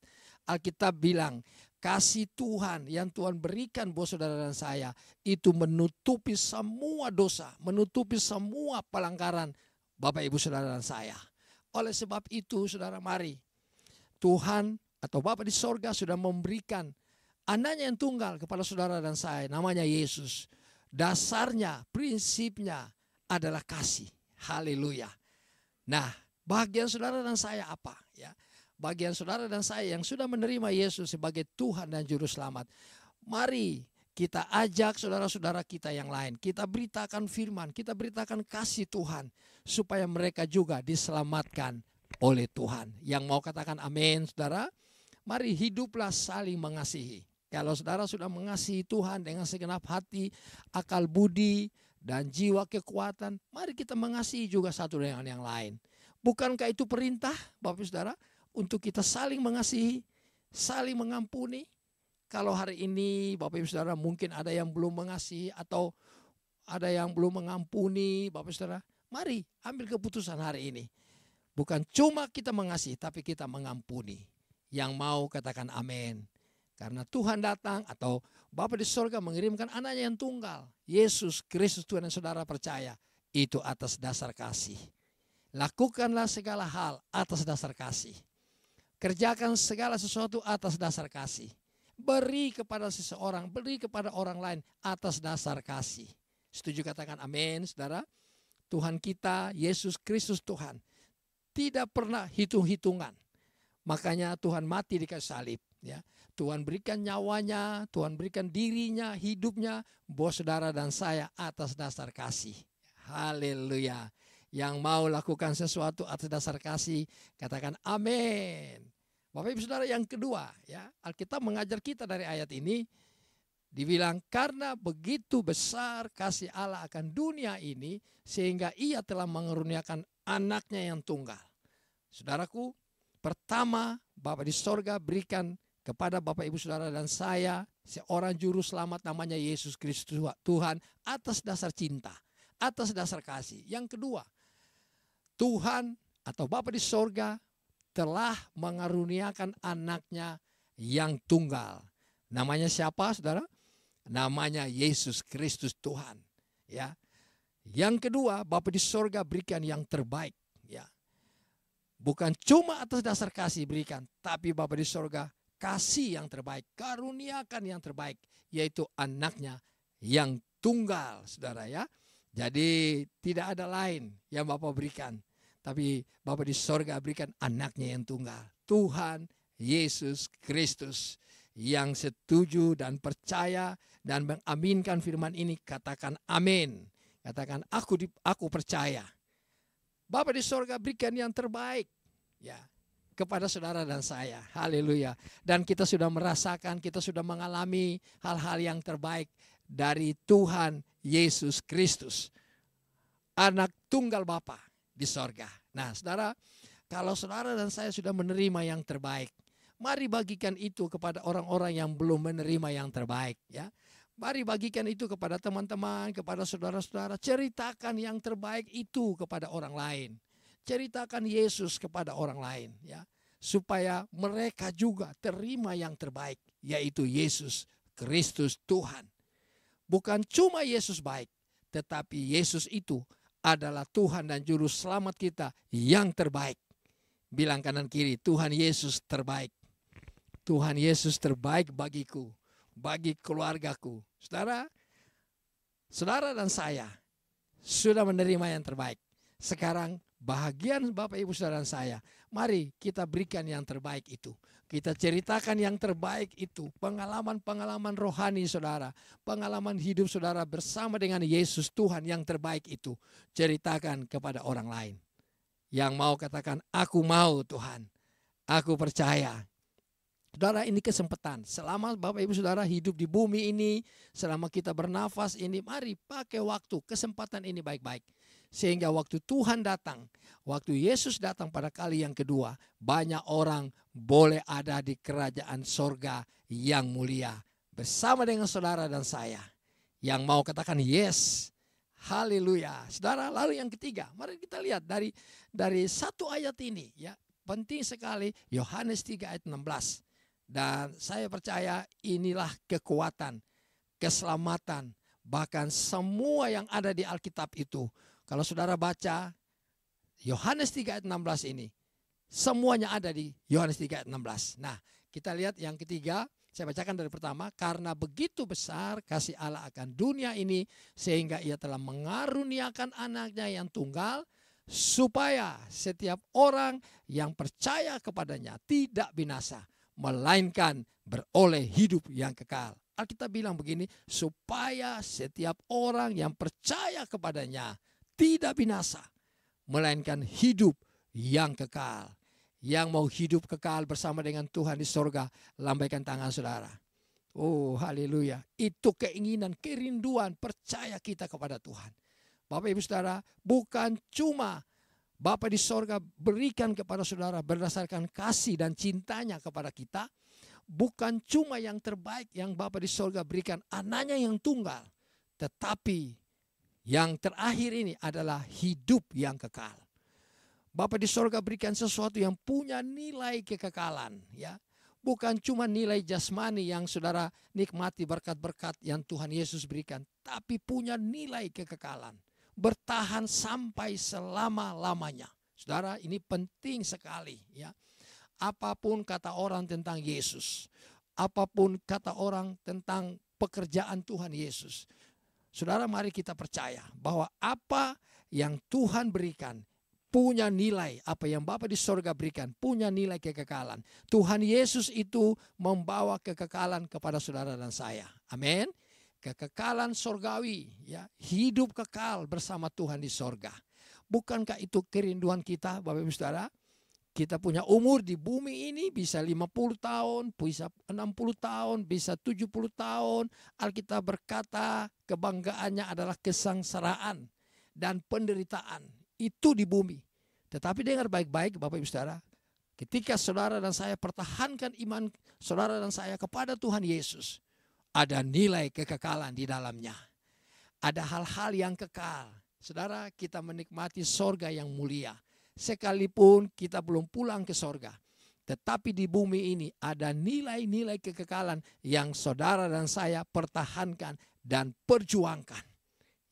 Alkitab bilang kasih Tuhan yang Tuhan berikan buat saudara dan saya itu menutupi semua dosa, menutupi semua pelanggaran Bapak Ibu saudara dan saya. Oleh sebab itu saudara, mari, Tuhan atau Bapa di sorga sudah memberikan anaknya yang tunggal kepada saudara dan saya, namanya Yesus. Dasarnya, prinsipnya adalah kasih. Haleluya. Nah, bagian saudara dan saya apa? Ya, bagian saudara dan saya yang sudah menerima Yesus sebagai Tuhan dan Juru Selamat, mari kita ajak saudara-saudara kita yang lain. Kita beritakan firman, kita beritakan kasih Tuhan, supaya mereka juga diselamatkan oleh Tuhan. Yang mau katakan amin, saudara? Mari hiduplah saling mengasihi. Kalau saudara sudah mengasihi Tuhan dengan segenap hati, akal budi, dan jiwa kekuatan, mari kita mengasihi juga satu dengan yang lain. Bukankah itu perintah, Bapak Saudara, untuk kita saling mengasihi, saling mengampuni? Kalau hari ini Bapak Ibu Saudara mungkin ada yang belum mengasihi atau ada yang belum mengampuni, Bapak Saudara, mari ambil keputusan hari ini. Bukan cuma kita mengasihi, tapi kita mengampuni. Yang mau katakan amin. Karena Tuhan datang atau Bapa di sorga mengirimkan anaknya yang tunggal. Yesus Kristus Tuhan yang saudara percaya. Itu atas dasar kasih. Lakukanlah segala hal atas dasar kasih. Kerjakan segala sesuatu atas dasar kasih. Beri kepada seseorang, beri kepada orang lain atas dasar kasih. Setuju katakan amin, saudara? Tuhan kita, Yesus Kristus Tuhan, tidak pernah hitung-hitungan. Makanya Tuhan mati di kayu salib. Ya. Tuhan berikan nyawanya, Tuhan berikan dirinya, hidupnya, buat saudara dan saya atas dasar kasih. Haleluya. Yang mau lakukan sesuatu atas dasar kasih, katakan amin. Bapak Ibu Saudara, yang kedua, ya, Alkitab mengajar kita dari ayat ini, dibilang karena begitu besar kasih Allah akan dunia ini, sehingga ia telah mengaruniakan anaknya yang tunggal. Saudaraku, pertama Bapa di sorga berikan kepada Bapak Ibu Saudara dan saya seorang juru selamat namanya Yesus Kristus Tuhan atas dasar cinta, atas dasar kasih. Yang kedua, Tuhan atau Bapa di sorga telah mengaruniakan anaknya yang tunggal. Namanya siapa, saudara? Namanya Yesus Kristus Tuhan. Ya. Yang kedua, Bapa di sorga berikan yang terbaik. Ya. Bukan cuma atas dasar kasih berikan, tapi Bapa di sorga kasih yang terbaik, karuniakan yang terbaik, yaitu anaknya yang tunggal, saudara ya. Jadi tidak ada lain yang Bapa berikan. Tapi Bapa di sorga berikan anaknya yang tunggal. Tuhan Yesus Kristus. Yang setuju dan percaya dan mengaminkan firman ini, katakan amin. Katakan aku percaya. Bapa di sorga berikan yang terbaik. Ya, kepada saudara dan saya. Haleluya. Dan kita sudah merasakan, kita sudah mengalami hal-hal yang terbaik dari Tuhan Yesus Kristus. Anak tunggal Bapa di sorga. Nah, saudara, kalau saudara dan saya sudah menerima yang terbaik, mari bagikan itu kepada orang-orang yang belum menerima yang terbaik. Ya, mari bagikan itu kepada teman-teman, kepada saudara-saudara. Ceritakan yang terbaik itu kepada orang lain. Ceritakan Yesus kepada orang lain. Ya, supaya mereka juga terima yang terbaik, yaitu Yesus Kristus Tuhan. Bukan cuma Yesus baik, tetapi Yesus itu adalah Tuhan dan Juru Selamat kita yang terbaik. Bilang kanan kiri, Tuhan Yesus terbaik. Tuhan Yesus terbaik bagiku, bagi keluargaku. Saudara, saudara dan saya sudah menerima yang terbaik. Sekarang bahagian Bapak Ibu Saudara dan saya, mari kita berikan yang terbaik itu. Kita ceritakan yang terbaik itu, pengalaman-pengalaman rohani saudara, pengalaman hidup saudara bersama dengan Yesus Tuhan yang terbaik itu. Ceritakan kepada orang lain. Yang mau katakan, aku mau Tuhan, aku percaya. Saudara, ini kesempatan. Selama Bapak Ibu Saudara hidup di bumi ini, selama kita bernafas ini, mari pakai waktu, kesempatan ini baik-baik. Sehingga waktu Tuhan datang, waktu Yesus datang pada kali yang kedua, banyak orang boleh ada di kerajaan sorga yang mulia. Bersama dengan saudara dan saya. Yang mau katakan yes, haleluya. Saudara, lalu yang ketiga, mari kita lihat dari satu ayat ini. Ya, penting sekali, Yohanes 3 ayat 16. Dan saya percaya inilah kekuatan, keselamatan, bahkan semua yang ada di Alkitab itu. Kalau saudara baca Yohanes 3 ayat 16 ini, semuanya ada di Yohanes 3 ayat 16. Nah, kita lihat yang ketiga, saya bacakan dari pertama. Karena begitu besar kasih Allah akan dunia ini, sehingga ia telah mengaruniakan anaknya yang tunggal, supaya setiap orang yang percaya kepadanya tidak binasa, melainkan beroleh hidup yang kekal. Alkitab bilang begini, supaya setiap orang yang percaya kepadanya tidak binasa, melainkan hidup yang kekal. Yang mau hidup kekal bersama dengan Tuhan di sorga, lambaikan tangan saudara. Oh haleluya, itu keinginan, kerinduan, percaya kita kepada Tuhan. Bapak Ibu Saudara, bukan cuma Bapa di sorga berikan kepada saudara berdasarkan kasih dan cintanya kepada kita. Bukan cuma yang terbaik yang Bapa di sorga berikan anaknya yang tunggal. Tetapi yang terakhir ini adalah hidup yang kekal. Bapa di sorga berikan sesuatu yang punya nilai kekekalan, ya. Bukan cuma nilai jasmani yang saudara nikmati berkat-berkat yang Tuhan Yesus berikan, tapi punya nilai kekekalan. Bertahan sampai selama-lamanya. Saudara, ini penting sekali, ya. Apapun kata orang tentang Yesus, apapun kata orang tentang pekerjaan Tuhan Yesus, saudara, mari kita percaya bahwa apa yang Tuhan berikan punya nilai, apa yang Bapa di sorga berikan punya nilai kekekalan. Tuhan Yesus itu membawa kekekalan kepada saudara dan saya. Amin. Kekekalan sorgawi, ya, hidup kekal bersama Tuhan di sorga. Bukankah itu kerinduan kita, Bapak Ibu Saudara? Kita punya umur di bumi ini bisa 50 tahun, bisa 60 tahun, bisa 70 tahun. Alkitab berkata kebanggaannya adalah kesengsaraan dan penderitaan. Itu di bumi. Tetapi dengar baik-baik Bapak Ibu Saudara. Ketika saudara dan saya pertahankan iman saudara dan saya kepada Tuhan Yesus, ada nilai kekekalan di dalamnya. Ada hal-hal yang kekal. Saudara, kita menikmati sorga yang mulia. Sekalipun kita belum pulang ke sorga, tetapi di bumi ini ada nilai-nilai kekekalan yang saudara dan saya pertahankan dan perjuangkan.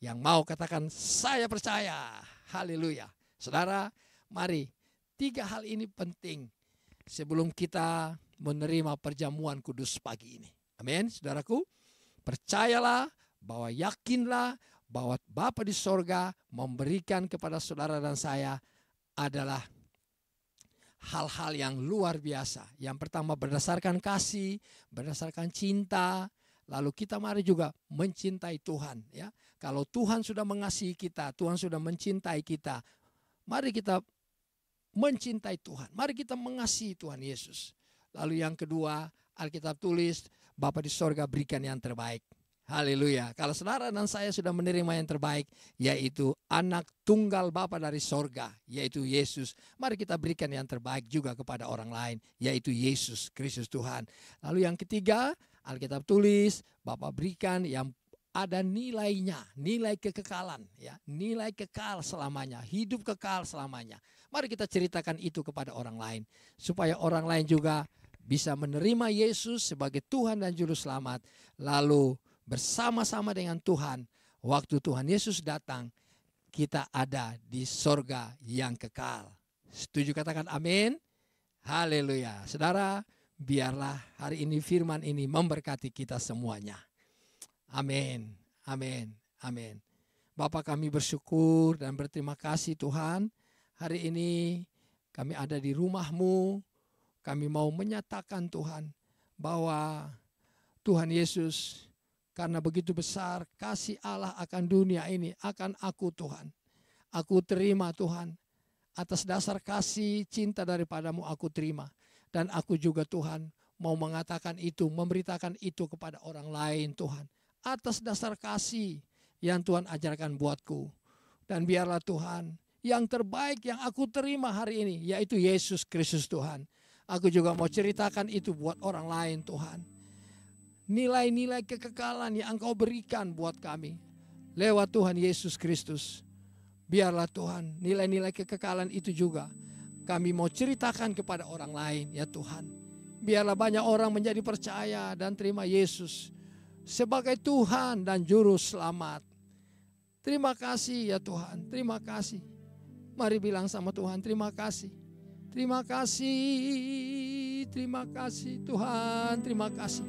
Yang mau katakan saya percaya, haleluya. Saudara, mari 3 hal ini penting sebelum kita menerima perjamuan kudus pagi ini. Amin, saudaraku. Percayalah, bahwa yakinlah bahwa Bapa di sorga memberikan kepada saudara dan saya adalah hal-hal yang luar biasa. Yang pertama berdasarkan kasih, berdasarkan cinta. Lalu kita mari juga mencintai Tuhan, ya. Kalau Tuhan sudah mengasihi kita, Tuhan sudah mencintai kita, mari kita mencintai Tuhan. Mari kita mengasihi Tuhan Yesus. Lalu yang kedua, Alkitab tulis, Bapa di sorga berikan yang terbaik. Haleluya. Kalau saudara dan saya sudah menerima yang terbaik, yaitu anak tunggal Bapa dari sorga, yaitu Yesus. Mari kita berikan yang terbaik juga kepada orang lain, yaitu Yesus Kristus Tuhan. Lalu yang ketiga, Alkitab tulis, Bapa berikan yang ada nilainya, nilai kekekalan, ya, nilai kekal selamanya, hidup kekal selamanya. Mari kita ceritakan itu kepada orang lain, supaya orang lain juga bisa menerima Yesus sebagai Tuhan dan Juru Selamat. Lalu bersama-sama dengan Tuhan, waktu Tuhan Yesus datang, kita ada di sorga yang kekal. Setuju katakan amin? Haleluya. Saudara, biarlah hari ini firman ini memberkati kita semuanya. Amin, amin, amin. Bapa, kami bersyukur dan berterima kasih Tuhan. Hari ini kami ada di rumah-Mu. Kami mau menyatakan Tuhan bahwa Tuhan Yesus, karena begitu besar kasih Allah akan dunia ini, akan aku Tuhan. Aku terima Tuhan. Atas dasar kasih cinta daripadamu aku terima. Dan aku juga Tuhan mau mengatakan itu, memberitakan itu kepada orang lain Tuhan. Atas dasar kasih yang Tuhan ajarkan buatku. Dan biarlah Tuhan, yang terbaik yang aku terima hari ini, yaitu Yesus Kristus Tuhan. Aku juga mau ceritakan itu buat orang lain Tuhan. Nilai-nilai kekekalan yang Engkau berikan buat kami lewat Tuhan Yesus Kristus. Biarlah Tuhan, nilai-nilai kekekalan itu juga kami mau ceritakan kepada orang lain ya Tuhan. Biarlah banyak orang menjadi percaya dan terima Yesus sebagai Tuhan dan Juru Selamat. Terima kasih ya Tuhan, terima kasih. Mari bilang sama Tuhan, terima kasih. Terima kasih, terima kasih Tuhan, terima kasih.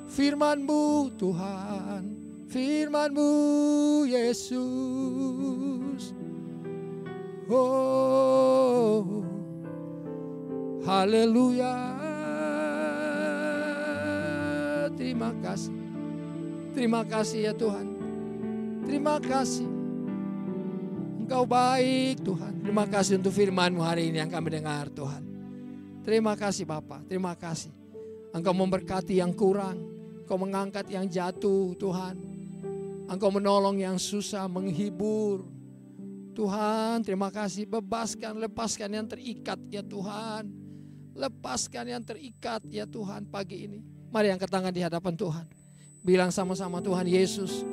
Firman-Mu Tuhan, firman-Mu Yesus. Oh, haleluya. Terima kasih. Terima kasih ya Tuhan. Terima kasih. Engkau baik Tuhan. Terima kasih untuk firman-Mu hari ini yang kami dengar Tuhan. Terima kasih Bapa, terima kasih. Engkau memberkati yang kurang. Engkau mengangkat yang jatuh Tuhan. Engkau menolong yang susah, menghibur. Tuhan terima kasih, bebaskan, lepaskan yang terikat ya Tuhan. Lepaskan yang terikat ya Tuhan pagi ini. Mari angkat tangan di hadapan Tuhan. Bilang sama-sama, Tuhan Yesus,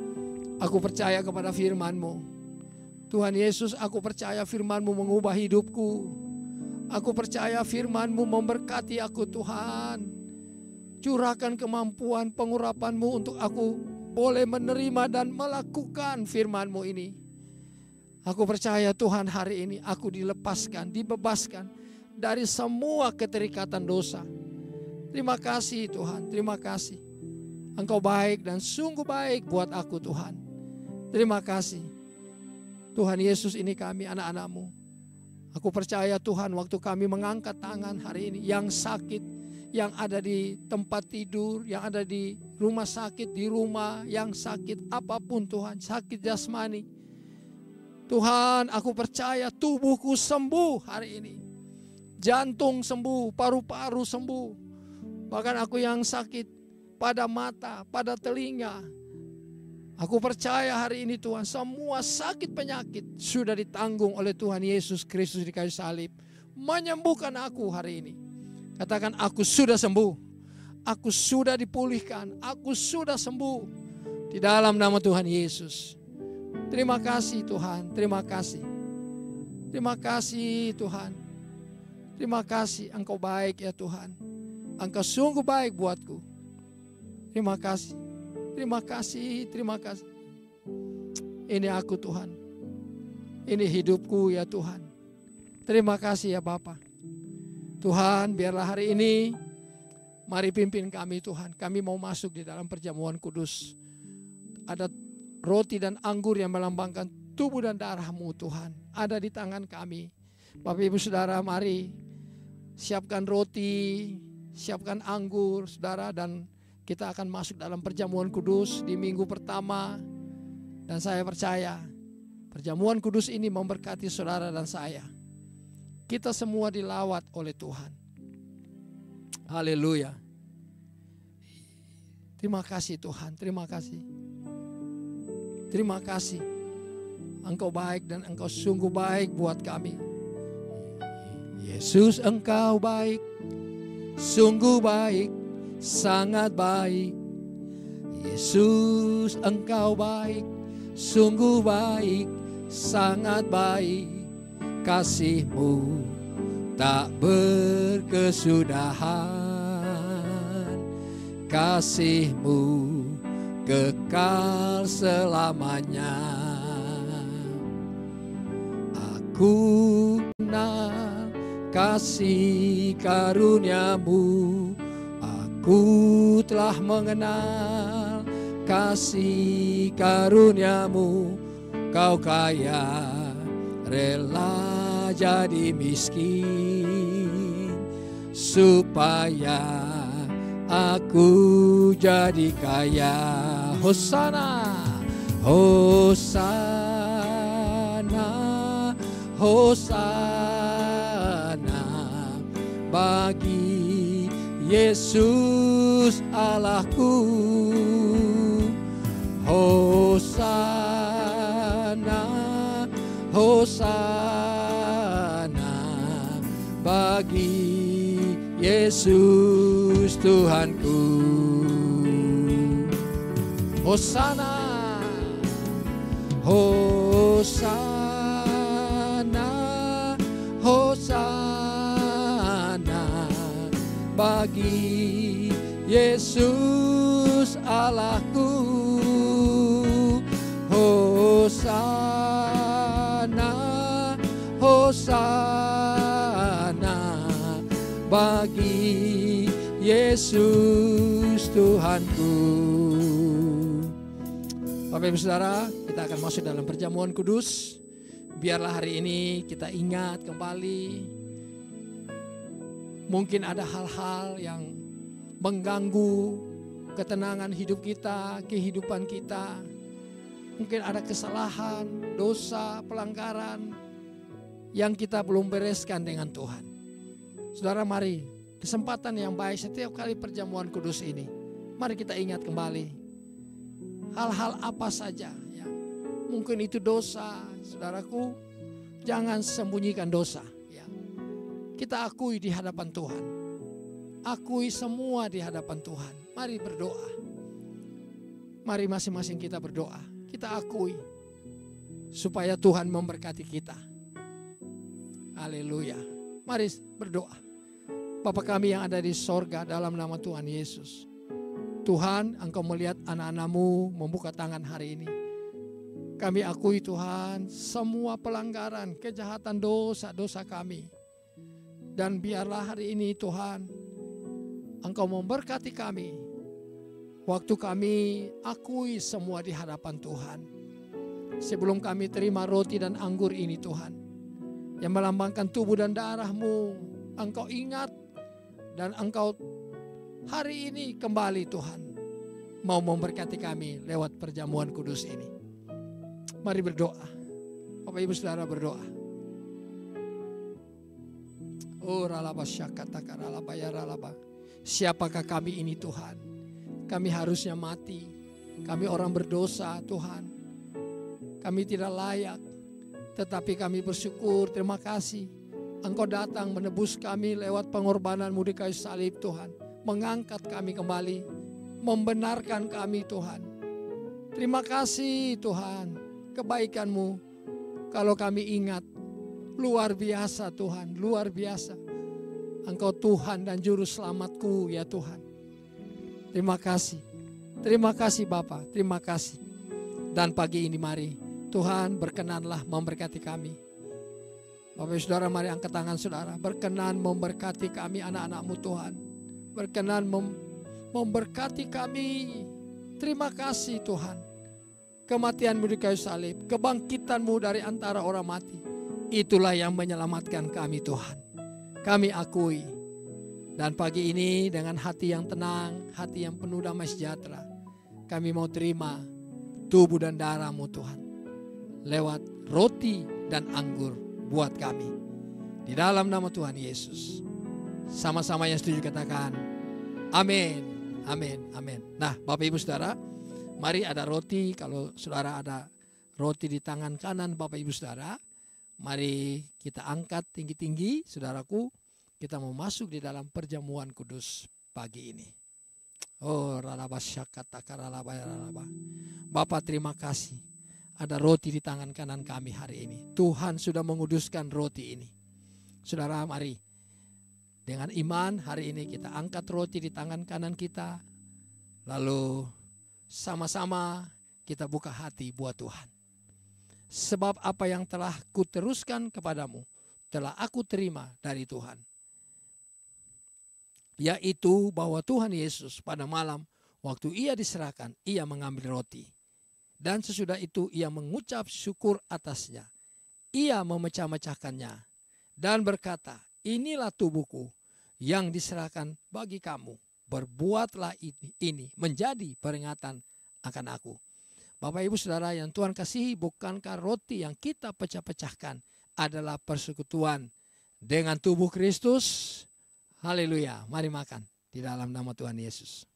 aku percaya kepada firman-Mu. Tuhan Yesus, aku percaya firman-Mu mengubah hidupku. Aku percaya firman-Mu memberkati aku Tuhan. Curahkan kemampuan pengurapan-Mu untuk aku boleh menerima dan melakukan firman-Mu ini. Aku percaya Tuhan, hari ini aku dilepaskan, dibebaskan dari semua keterikatan dosa. Terima kasih Tuhan, terima kasih. Engkau baik dan sungguh baik buat aku Tuhan. Terima kasih. Tuhan Yesus, ini kami anak-anak-Mu. Aku percaya Tuhan, waktu kami mengangkat tangan hari ini, yang sakit, yang ada di tempat tidur, yang ada di rumah sakit, di rumah, yang sakit apapun Tuhan, sakit jasmani. Tuhan, aku percaya tubuhku sembuh hari ini. Jantung sembuh, paru-paru sembuh. Bahkan aku yang sakit pada mata, pada telinga. Aku percaya hari ini Tuhan, semua sakit penyakit sudah ditanggung oleh Tuhan Yesus Kristus di kayu salib. Menyembuhkan aku hari ini. Katakan, aku sudah sembuh. Aku sudah dipulihkan. Aku sudah sembuh. Di dalam nama Tuhan Yesus. Terima kasih Tuhan, terima kasih. Terima kasih Tuhan. Terima kasih, Engkau baik ya Tuhan. Engkau sungguh baik buatku. Terima kasih. Terima kasih, terima kasih. Ini aku Tuhan. Ini hidupku ya Tuhan. Terima kasih ya Bapa. Tuhan, biarlah hari ini, mari pimpin kami Tuhan. Kami mau masuk di dalam perjamuan kudus. Ada roti dan anggur yang melambangkan tubuh dan darah-Mu Tuhan. Ada di tangan kami. Bapak Ibu Saudara, mari siapkan roti, siapkan anggur saudara, dan kita akan masuk dalam perjamuan kudus di minggu pertama. Dan saya percaya perjamuan kudus ini memberkati saudara dan saya. Kita semua dilawat oleh Tuhan. Haleluya. Terima kasih Tuhan, terima kasih. Terima kasih. Engkau baik dan Engkau sungguh baik buat kami. Yesus, Engkau baik, sungguh baik, sangat baik. Yesus, Engkau baik, sungguh baik, sangat baik. Kasih-Mu tak berkesudahan. Kasih-Mu kekal selamanya. Aku kenal kasih karunia-Mu. Aku telah mengenal kasih karunia-Mu. Kau kaya, rela jadi miskin, supaya aku jadi kaya. Hosana, Hosana, Hosana bagi Yesus Allahku. Hosana, Hosana bagi Yesus Tuhanku. Hosana, Hosana, Hosana bagi Yesus Allahku. Hosana, Hosana bagi Yesus Tuhanku. Bapak Ibu Saudara, kita akan masuk dalam perjamuan kudus. Biarlah hari ini kita ingat kembali, mungkin ada hal-hal yang mengganggu ketenangan hidup kita, kehidupan kita. Mungkin ada kesalahan, dosa, pelanggaran yang kita belum bereskan dengan Tuhan. Saudara, mari kesempatan yang baik setiap kali perjamuan kudus ini, mari kita ingat kembali hal-hal apa saja yang mungkin itu dosa. Saudaraku, jangan sembunyikan dosa ya. Kita akui di hadapan Tuhan. Akui semua di hadapan Tuhan. Mari berdoa. Mari masing-masing kita berdoa. Kita akui supaya Tuhan memberkati kita. Haleluya. Mari berdoa. Bapa kami yang ada di sorga, dalam nama Tuhan Yesus. Tuhan, Engkau melihat anak-anak-Mu membuka tangan hari ini. Kami akui Tuhan semua pelanggaran, kejahatan, dosa-dosa kami. Dan biarlah hari ini Tuhan, Engkau memberkati kami. Waktu kami akui semua di hadapan Tuhan. Sebelum kami terima roti dan anggur ini Tuhan, yang melambangkan tubuh dan darah-Mu, Engkau ingat dan Engkau hari ini kembali Tuhan mau memberkati kami lewat perjamuan kudus ini. Mari berdoa. Bapak Ibu Saudara berdoa. Oh ralaba syakata karalaba ya ralaba. Siapakah kami ini Tuhan? Kami harusnya mati. Kami orang berdosa Tuhan. Kami tidak layak. Tetapi kami bersyukur, terima kasih. Engkau datang menebus kami lewat pengorbanan-Mu di kayu salib Tuhan. Mengangkat kami kembali. Membenarkan kami Tuhan. Terima kasih Tuhan. Kebaikan-Mu, kalau kami ingat, luar biasa Tuhan, luar biasa. Engkau Tuhan dan Juru Selamatku ya Tuhan. Terima kasih Bapa, terima kasih. Dan pagi ini mari Tuhan berkenanlah memberkati kami. Bapak Saudara mari angkat tangan Saudara, berkenan memberkati kami anak-anak-Mu Tuhan. Berkenan memberkati kami. Terima kasih Tuhan. Kematian-Mu di kayu salib, kebangkitan-Mu dari antara orang mati, itulah yang menyelamatkan kami Tuhan. Kami akui. Dan pagi ini dengan hati yang tenang, hati yang penuh damai sejahtera, kami mau terima tubuh dan darah-Mu Tuhan. Lewat roti dan anggur buat kami. Di dalam nama Tuhan Yesus. Sama-sama yang setuju katakan, amin, amin, amin. Nah Bapak Ibu Saudara, mari ada roti, kalau saudara ada roti di tangan kanan Bapak Ibu Saudara, mari kita angkat tinggi-tinggi saudaraku, kita mau masuk di dalam perjamuan kudus pagi ini. Oh ralaba syakata karalaba ya ralaba. Bapak terima kasih, ada roti di tangan kanan kami hari ini. Tuhan sudah menguduskan roti ini. Saudara mari, dengan iman hari ini kita angkat roti di tangan kanan kita, lalu sama-sama kita buka hati buat Tuhan. Sebab apa yang telah kuteruskan kepadamu, telah aku terima dari Tuhan. Yaitu bahwa Tuhan Yesus pada malam waktu ia diserahkan, ia mengambil roti. Dan sesudah itu ia mengucap syukur atasnya. Ia memecah-mecahkannya dan berkata, inilah tubuhku yang diserahkan bagi kamu. Berbuatlah ini menjadi peringatan akan aku. Bapak Ibu Saudara yang Tuhan kasihi, bukankah roti yang kita pecah-pecahkan adalah persekutuan dengan tubuh Kristus? Haleluya, mari makan di dalam nama Tuhan Yesus.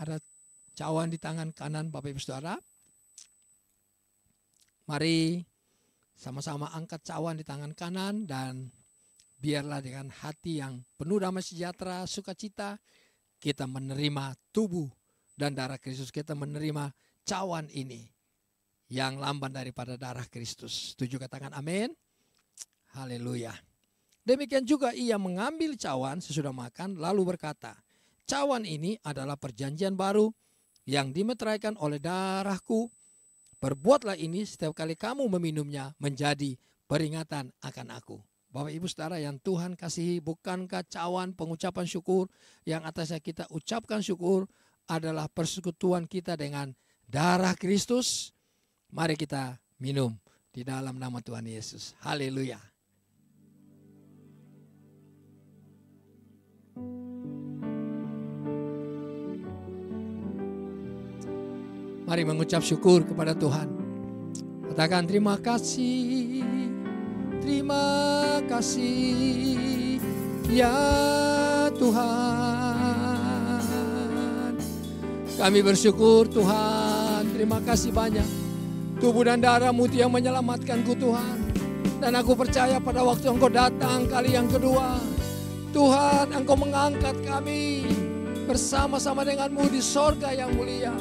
Ada cawan di tangan kanan Bapak Ibu Saudara. Mari sama-sama angkat cawan di tangan kanan dan biarlah dengan hati yang penuh damai sejahtera, sukacita, kita menerima tubuh dan darah Kristus. Kita menerima cawan ini yang lamban daripada darah Kristus. Setuju katakan amin. Haleluya. Demikian juga ia mengambil cawan sesudah makan lalu berkata, cawan ini adalah perjanjian baru yang dimeteraikan oleh darahku. Berbuatlah ini setiap kali kamu meminumnya menjadi peringatan akan aku. Bapak Ibu Saudara yang Tuhan kasihi, bukankah cawan pengucapan syukur yang atasnya kita ucapkan syukur adalah persekutuan kita dengan darah Kristus? Mari kita minum di dalam nama Tuhan Yesus. Haleluya. Mari mengucap syukur kepada Tuhan. Katakan terima kasih ya Tuhan. Kami bersyukur Tuhan, terima kasih banyak. Tubuh dan darah-Mu yang menyelamatkanku Tuhan. Dan aku percaya pada waktu Engkau datang kali yang kedua, Tuhan, Engkau mengangkat kami bersama-sama dengan-Mu di sorga yang mulia.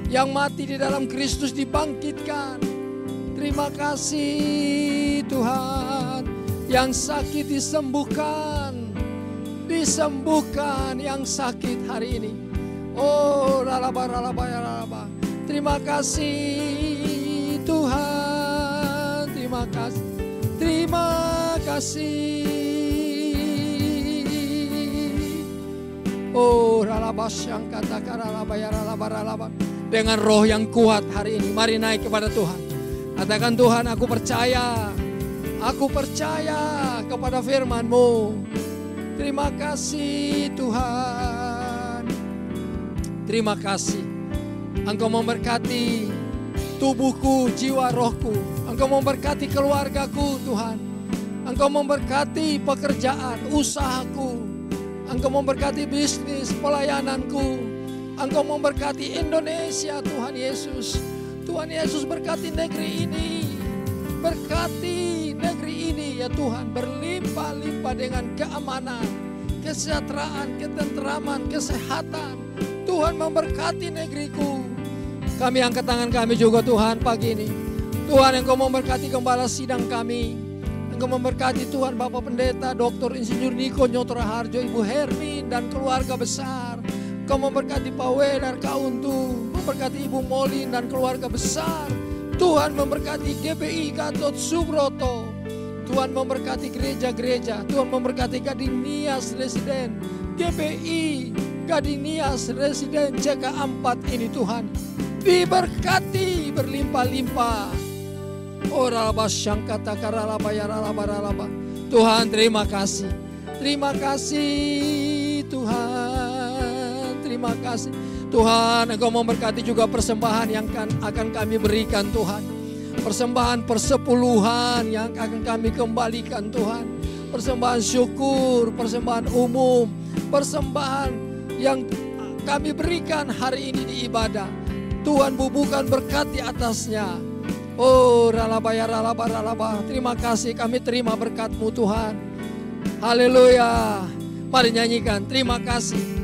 Yang mati di dalam Kristus dibangkitkan. Terima kasih Tuhan. Yang sakit disembuhkan. Disembuhkan yang sakit hari ini. Oh, ralaba. Terima kasih Tuhan. Terima kasih. Terima kasih. Oh, ralaba syangkata ralaba. Dengan roh yang kuat hari ini, mari naik kepada Tuhan. Katakan, Tuhan, aku percaya. Aku percaya kepada firman-Mu. Terima kasih Tuhan. Terima kasih. Engkau memberkati tubuhku, jiwa, rohku. Engkau memberkati keluargaku Tuhan. Engkau memberkati pekerjaan, usahaku. Engkau memberkati bisnis, pelayananku. Engkau memberkati Indonesia Tuhan Yesus. Tuhan Yesus berkati negeri ini. Berkati negeri ini ya Tuhan, berlimpah-limpah dengan keamanan, kesejahteraan, ketentraman, kesehatan. Tuhan memberkati negeriku. Kami angkat tangan kami juga Tuhan pagi ini. Tuhan, Engkau memberkati gembala sidang kami. Engkau memberkati Tuhan Bapak Pendeta, Dr. Insinyur Niko Nyoto Raharjo, Ibu Hermin dan keluarga besar. Engkau memberkati Pak Wedar Kauntu, memberkati Ibu Molin dan keluarga besar. Tuhan memberkati GBI Gatot Subroto. Tuhan memberkati gereja-gereja. Tuhan memberkati Gading Nias Residen, GBI Gading Nias Residen CK4 ini Tuhan. Diberkati berlimpah-limpah. Oralaba syangkata karalaba yaralaba. Tuhan, terima kasih. Terima kasih Tuhan. Terima kasih. Tuhan, Engkau memberkati juga persembahan yang akan kami berikan Tuhan. Persembahan persepuluhan yang akan kami kembalikan Tuhan. Persembahan syukur, persembahan umum, persembahan yang kami berikan hari ini di ibadah. Tuhan, bubuhkan berkat di atasnya. Oh, ralaba. Terima kasih, kami terima berkat-Mu Tuhan. Haleluya. Mari nyanyikan, terima kasih.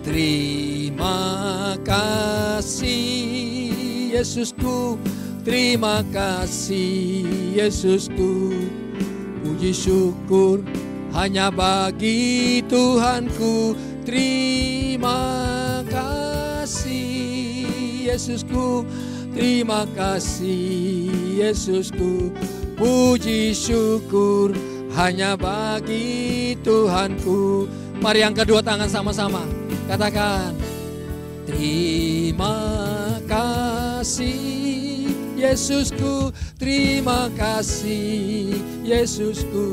Terima kasih Yesusku, terima kasih Yesusku. Puji syukur hanya bagi Tuhanku. Terima kasih Yesusku, terima kasih Yesusku. Puji syukur hanya bagi Tuhanku. Mari yang kedua tangan sama-sama. Katakan, terima kasih Yesusku, terima kasih Yesusku.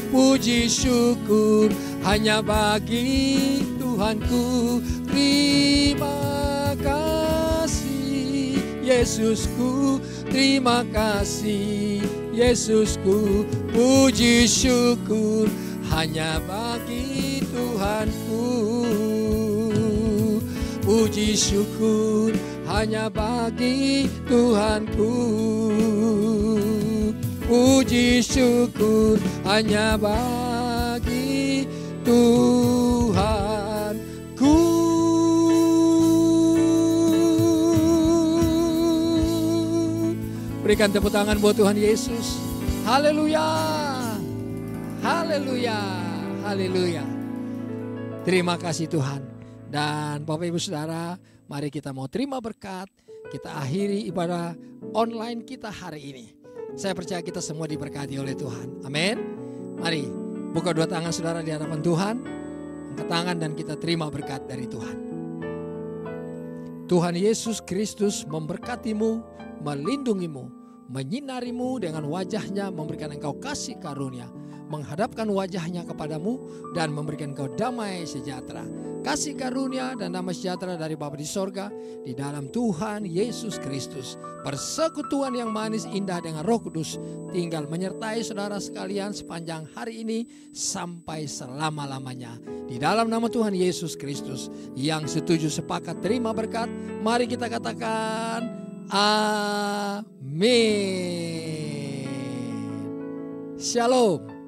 Puji syukur hanya bagi Tuhanku. Terima kasih Yesusku, terima kasih Yesusku. Puji syukur hanya bagi Tuhanku. Puji syukur hanya bagi Tuhanku. Puji syukur hanya bagi Tuhanku. Berikan tepuk tangan buat Tuhan Yesus. Haleluya. Haleluya. Haleluya. Terima kasih Tuhan. Dan Bapak Ibu Saudara, mari kita mau terima berkat. Kita akhiri ibadah online kita hari ini. Saya percaya kita semua diberkati oleh Tuhan. Amin. Mari buka dua tangan saudara di hadapan Tuhan. Angkat tangan dan kita terima berkat dari Tuhan. Tuhan Yesus Kristus memberkatimu, melindungimu, menyinarimu dengan wajahnya, memberikan engkau kasih karunia, menghadapkan wajahnya kepadamu dan memberikan engkau damai sejahtera. Kasih karunia dan damai sejahtera dari Bapa di sorga, di dalam Tuhan Yesus Kristus. Persekutuan yang manis indah dengan Roh Kudus tinggal menyertai saudara sekalian sepanjang hari ini sampai selama-lamanya. Di dalam nama Tuhan Yesus Kristus, yang setuju sepakat terima berkat, mari kita katakan amin. Shalom.